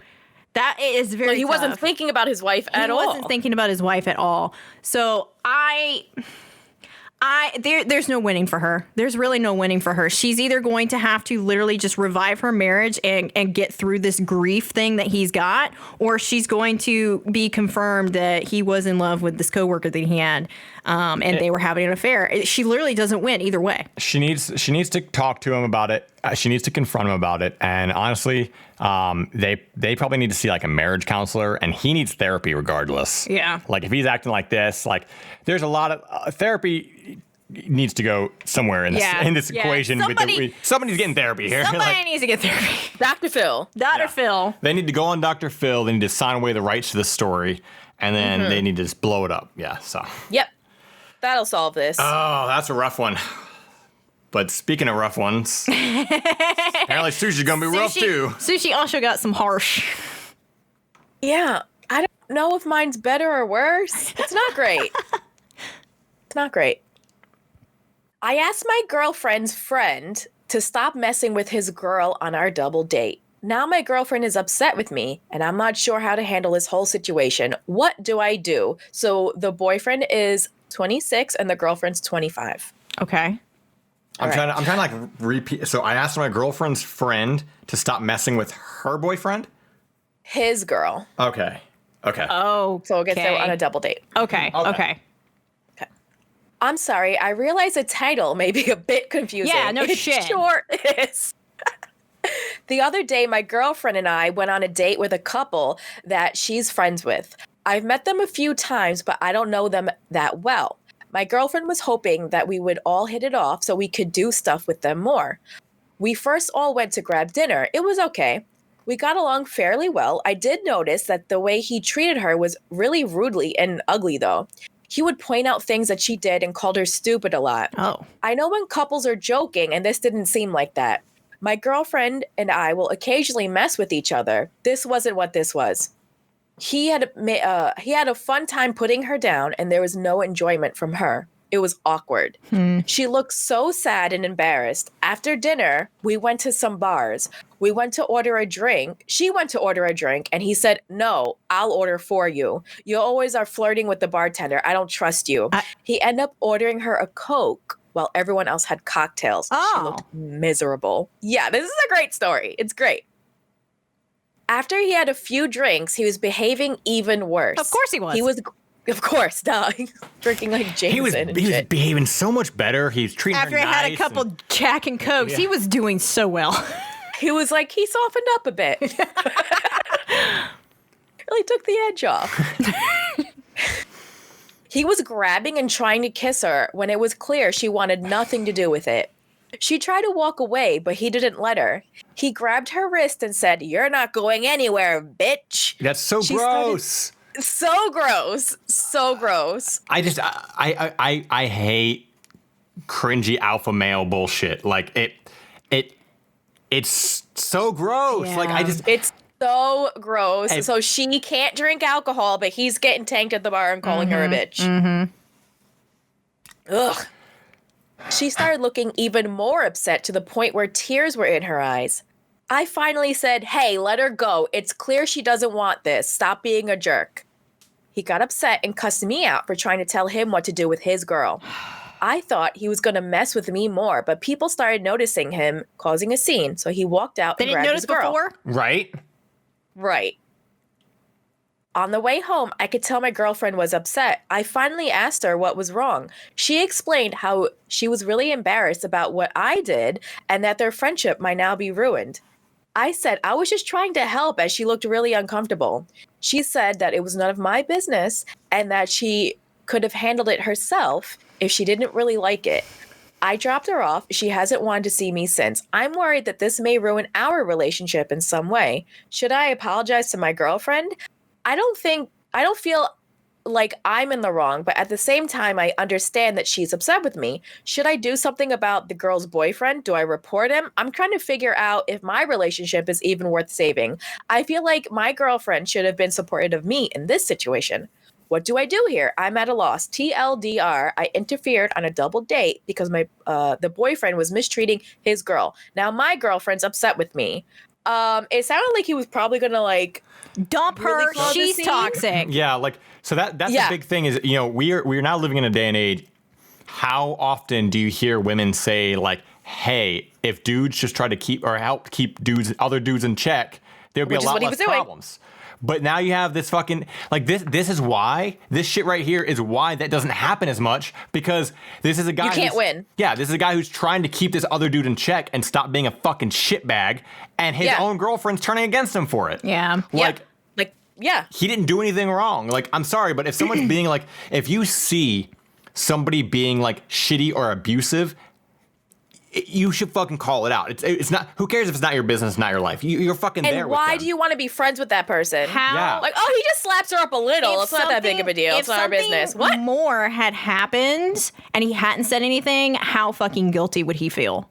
that is very He wasn't tough. thinking about his wife at all. He wasn't thinking about his wife at all. So there's no winning for her. There's really no winning for her. She's either going to have to literally just revive her marriage and get through this grief thing that he's got, or she's going to be confirmed that he was in love with this coworker that he had, and they were having an affair. She literally doesn't win either way. She needs to talk to him about it. She needs to confront him about it. And honestly, they probably need to see like a marriage counselor, and he needs therapy regardless. Yeah. Like if he's acting like this, like there's a lot of therapy needs to go somewhere in this equation. Somebody's getting therapy here. Somebody needs to get therapy. Dr. Phil. Dr. Phil. They need to go on Dr. Phil. They need to sign away the rights to the story, and then they need to just blow it up. Yeah. So. Yep. That'll solve this. Oh, that's a rough one. But speaking of rough ones, apparently Sushi's gonna be rough too. Sushi also got some harsh. Yeah. I don't know if mine's better or worse. It's not great. It's not great. I asked my girlfriend's friend to stop messing with his girl on our double date. Now my girlfriend is upset with me, and I'm not sure how to handle this whole situation. What do I do? So the boyfriend is 26 and the girlfriend's 25. Okay. I'm trying to like repeat. So I asked my girlfriend's friend to stop messing with her boyfriend. His girl. Okay. Oh. So it gets there on a double date. Okay. I'm sorry. I realize the title may be a bit confusing. Yeah, no it shit. Sure is. The other day, my girlfriend and I went on a date with a couple that she's friends with. I've met them a few times, but I don't know them that well. My girlfriend was hoping that we would all hit it off so we could do stuff with them more. We first all went to grab dinner. It was okay. We got along fairly well. I did notice that the way he treated her was really rudely and ugly, though. He would point out things that she did and called her stupid a lot. Oh. I know when couples are joking, and this didn't seem like that. My girlfriend and I will occasionally mess with each other. This wasn't what this was. He had a fun time putting her down, and there was no enjoyment from her. It was awkward. She looked so sad and embarrassed. After dinner, we went to some bars. We went to order a drink. She went to order a drink, and he said, "No, I'll order for you. You always are flirting with the bartender. I don't trust you." He ended up ordering her a Coke while everyone else had cocktails. Oh. She looked miserable. Yeah, this is a great story. It's great. After he had a few drinks, he was behaving even worse. Of course he was. Of course, duh. Drinking like Jameson He was behaving so much better. He's treating After her I nice. had a couple Jack and Cokes, he was doing so well. He was like, he softened up a bit. Really took the edge off. He was grabbing and trying to kiss her when it was clear she wanted nothing to do with it. She tried to walk away, but he didn't let her. He grabbed her wrist and said, "You're not going anywhere, bitch." That's so gross. So gross. So gross. I hate cringy alpha male bullshit. Like it's so gross. Yeah. Like It's so gross. Hey. So she can't drink alcohol, but he's getting tanked at the bar and calling her a bitch. Ugh. She started looking even more upset to the point where tears were in her eyes. I finally said, "Hey, let her go. It's clear she doesn't want this. Stop being a jerk." He got upset and cussed me out for trying to tell him what to do with his girl. I thought he was going to mess with me more, but people started noticing him causing a scene, so he walked out They and didn't grabbed notice his girl. before? right? Right. On the way home, I could tell my girlfriend was upset. I finally asked her what was wrong. She explained how she was really embarrassed about what I did and that their friendship might now be ruined. I said I was just trying to help as she looked really uncomfortable. She said that it was none of my business and that she could have handled it herself if she didn't really like it. I dropped her off. She hasn't wanted to see me since. I'm worried that this may ruin our relationship in some way. Should I apologize to my girlfriend? I don't feel like I'm in the wrong, but at the same time, I understand that she's upset with me. Should I do something about the girl's boyfriend? Do I report him? I'm trying to figure out if my relationship is even worth saving. I feel like my girlfriend should have been supportive of me in this situation. What do I do here? I'm at a loss. TLDR, I interfered on a double date because the boyfriend was mistreating his girl. Now my girlfriend's upset with me. It sounded like he was probably gonna dump her. really close the She's scene? toxic. Yeah, like so that's Yeah. a big thing is we're now living in a day and age. How often do you hear women say like, "Hey, if dudes just try to keep or help keep other dudes in check, there would be Which a is lot what he less was doing. problems." But now you have this fucking like this is why this shit right here is why that doesn't happen as much because this is a guy You can't who's- win. Yeah, this is a guy who's trying to keep this other dude in check and stop being a fucking shitbag, and his Yeah. own girlfriend's turning against him for it. Yeah. Yeah. He didn't do anything wrong. Like, I'm sorry, but if someone's being like, if you see somebody being like shitty or abusive, you should fucking call it out. It's not. Who cares if it's not your business, not your life? You're fucking there. And with why them. do you want to be friends with that person? How? Yeah. Like, oh, he just slaps her up a little. If It's not that big of a deal. if It's not our something business. What? more had happened and he hadn't said anything, how fucking guilty would he feel?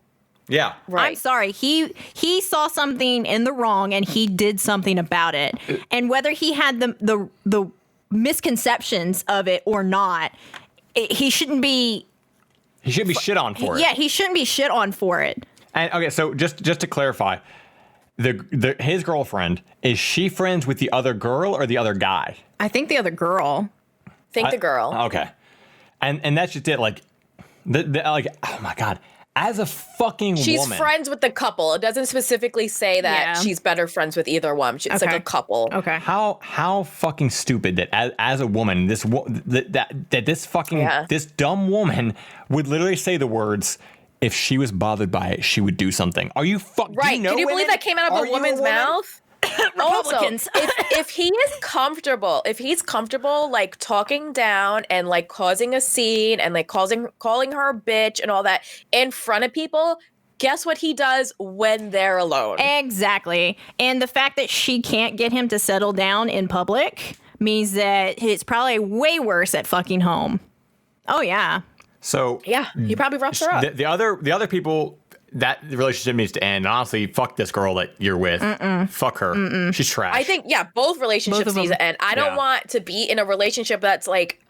Yeah. Right. I'm sorry. He saw something in the wrong and he did something about it. And whether he had the misconceptions of it or not, he shouldn't be. He should be shit on for it. Yeah, he shouldn't be shit on for it. And okay, so just to clarify, his girlfriend, is she friends with the other girl or the other guy? I think the other girl. Think the girl. Okay. And that's just it. Like, like, oh my God. As a fucking She's woman. friends with the couple. It doesn't specifically say that Yeah. she's better friends with either one. It's like Okay. a couple. Okay. How fucking stupid that as a woman, this this dumb woman would literally say the words, if she was bothered by it, she would do something. Are you Right. Do you know Can you believe women? that came out of Are a you woman's woman? mouth? Republicans. Also, if he is comfortable, like talking down and like causing a scene and like calling her a bitch and all that in front of people, guess what he does when they're alone? Exactly. And the fact that she can't get him to settle down in public means that it's probably way worse at fucking home. Oh, yeah. So Yeah, he probably roughs her up. the other people, that the relationship needs to end. And honestly, fuck this girl that you're with. Fuck her. She's trash. I think, yeah, both relationships need to end. I don't want to be in a relationship that's like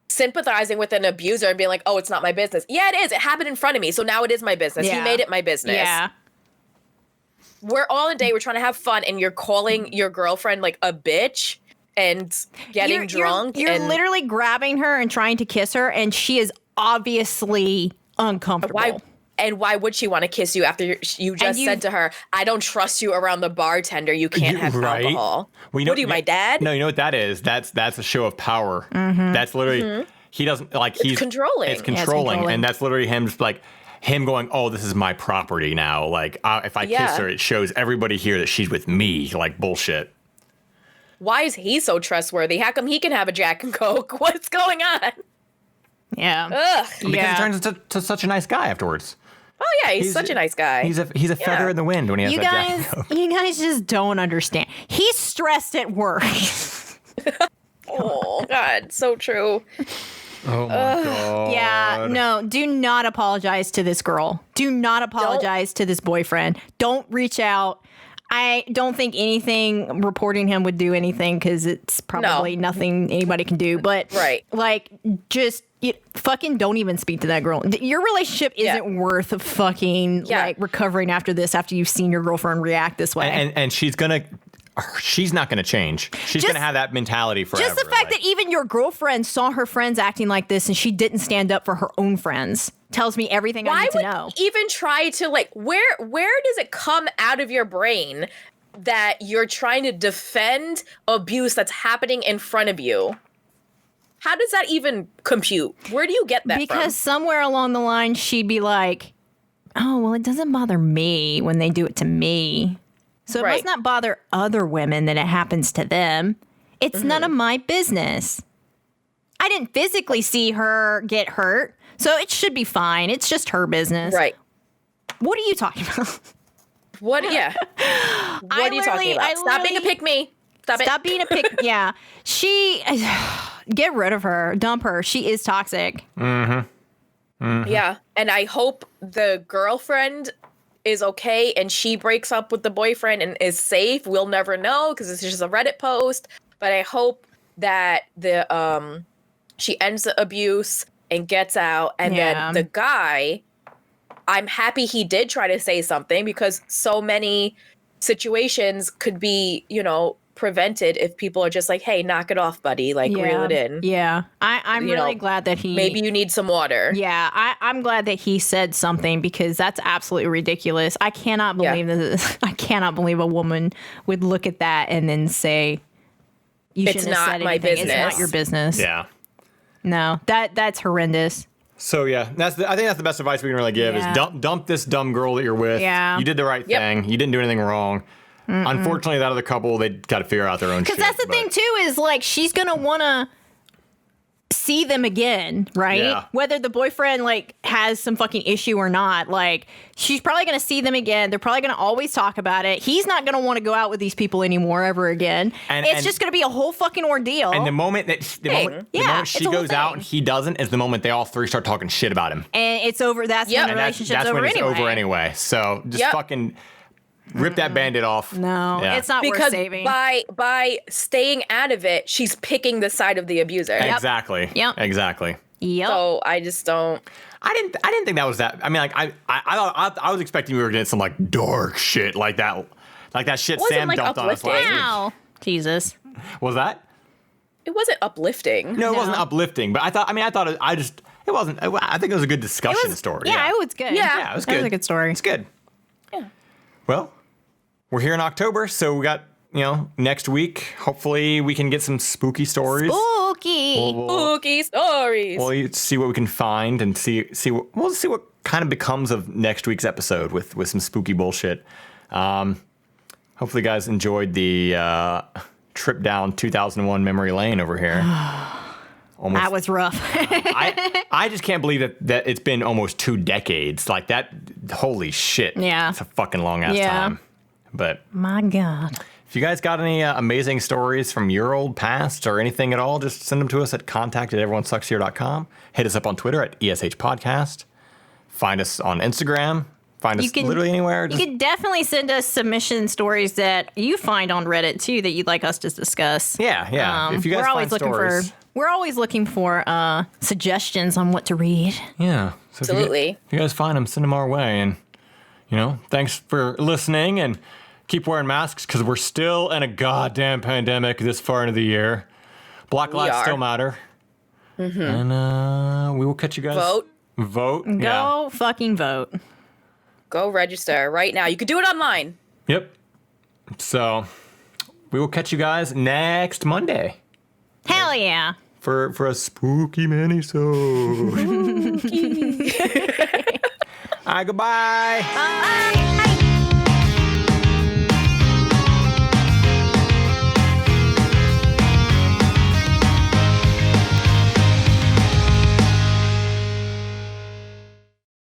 sympathizing with an abuser and being like, oh, it's not my business. Yeah, it is. It happened in front of me, so now it is my business. Yeah. He made it my business. Yeah. We're all in a day, we're trying to have fun, and you're calling your girlfriend like a bitch and getting drunk. You're literally grabbing her and trying to kiss her, and she is obviously uncomfortable. Why would she want to kiss you after you just said to her, I don't trust you around the bartender. You can't have alcohol. Well, what are you, my dad? No, you know what that is? That's a show of power. That's literally, he doesn't, like, he's controlling. It's controlling. And that's literally him just like, him going, oh, this is my property now. Like, if I kiss her, it shows everybody here that she's with me. Like, bullshit. Why is he so trustworthy? How come he can have a Jack and Coke? What's going on? Yeah. Ugh. Because he turns into such a nice guy afterwards. Oh yeah, he's such a nice guy. He's a feather in the wind when he has that Jack and Coke. You guys just don't understand. He's stressed at work. Oh God, so true. Oh my God. Yeah, no, do not apologize to this girl. Do not apologize to this boyfriend. Don't reach out. I don't think anything reporting him would do anything because it's probably nothing anybody can do. But like, just fucking don't even speak to that girl. Your relationship isn't worth fucking like recovering after this. After you've seen your girlfriend react this way, and she's not gonna change. She's gonna have that mentality forever. Just the fact that even your girlfriend saw her friends acting like this and she didn't stand up for her own friends tells me everything I need to know. Why would you even try to, like, where does it come out of your brain that you're trying to defend abuse that's happening in front of you? How does that even compute? Where do you get that from? Because somewhere along the line she'd be like, oh, well, it doesn't bother me when they do it to me. So it must not bother other women that it happens to them. It's none of my business. I didn't physically see her get hurt, so it should be fine. It's just her business. Right. What are you talking about? What? Yeah. What are you talking about? Stop being a pick-me. Stop being a pick. Yeah. Get rid of her. Dump her. She is toxic. Yeah. And I hope the girlfriend is okay and she breaks up with the boyfriend and is safe. We'll never know because it's just a Reddit post. But I hope that she ends the abuse and gets out. And then the guy, I'm happy he did try to say something because so many situations could be, prevented if people are just like, hey, knock it off, buddy. Like, reel it in. Yeah. I'm really glad that he... Maybe you need some water. Yeah. I'm glad that he said something because that's absolutely ridiculous. I cannot believe this. I cannot believe a woman would look at that and then say, it's not my business. It's not your business. Yeah. No, that's horrendous. So yeah, I think that's the best advice we can really give is dump this dumb girl that you're with. Yeah. You did the right thing. You didn't do anything wrong. Unfortunately, that other couple, they got to figure out their own shit. Because that's the thing too, is like she's gonna wanna see them again, right? Yeah. Whether the boyfriend like has some fucking issue or not, like she's probably gonna see them again. They're probably gonna always talk about it. He's not gonna want to go out with these people anymore ever again. And it's just gonna be a whole fucking ordeal. And the moment that she goes out and he doesn't is the moment they all three start talking shit about him. And it's over. That's when the relationship's over anyway. That's when it's over anyway. So just fucking rip that Band-Aid off. No, it's not worth saving. By staying out of it, she's picking the side of the abuser. Exactly. Yep. Exactly. Yep. So I just don't. I didn't think that was that. I mean, like I was expecting we were getting some like dark shit like that shit Sam dumped on us last week. Wow. Jesus. Was that? It wasn't uplifting. No, it wasn't uplifting. But it wasn't. I think it was a good discussion story. Yeah, it was good. Yeah, it was good. It was a good story. It's good. Yeah. Well, we're here in October, so we got, next week, hopefully we can get some spooky stories. Spooky stories. We'll see what we can find and see what kind of becomes of next week's episode with some spooky bullshit. Hopefully you guys enjoyed the trip down 2001 memory lane over here. almost. That was rough. I just can't believe that it's been almost 2 decades. Like that, holy shit. Yeah. It's a fucking long ass time. But my God. if you guys got any amazing stories from your old past or anything at all, just send them to us at contact@everyonesuckshere.com. Hit us up on Twitter at ESH Podcast. Find us on Instagram. Find us literally anywhere. You can definitely send us submission stories that you find on Reddit too that you'd like us to discuss. Yeah. If you guys find stories. We're always looking for suggestions on what to read. Yeah. So Absolutely. If you guys find them, send them our way. And, thanks for listening and keep wearing masks because we're still in a goddamn pandemic this far into the year. Black lives still matter. Mm-hmm. And we will catch you guys. Vote. Go fucking vote. Go register right now. You could do it online. Yep. So we will catch you guys next Monday. Hell yeah. For a spooky minisode. Spooky. All right, goodbye. Bye.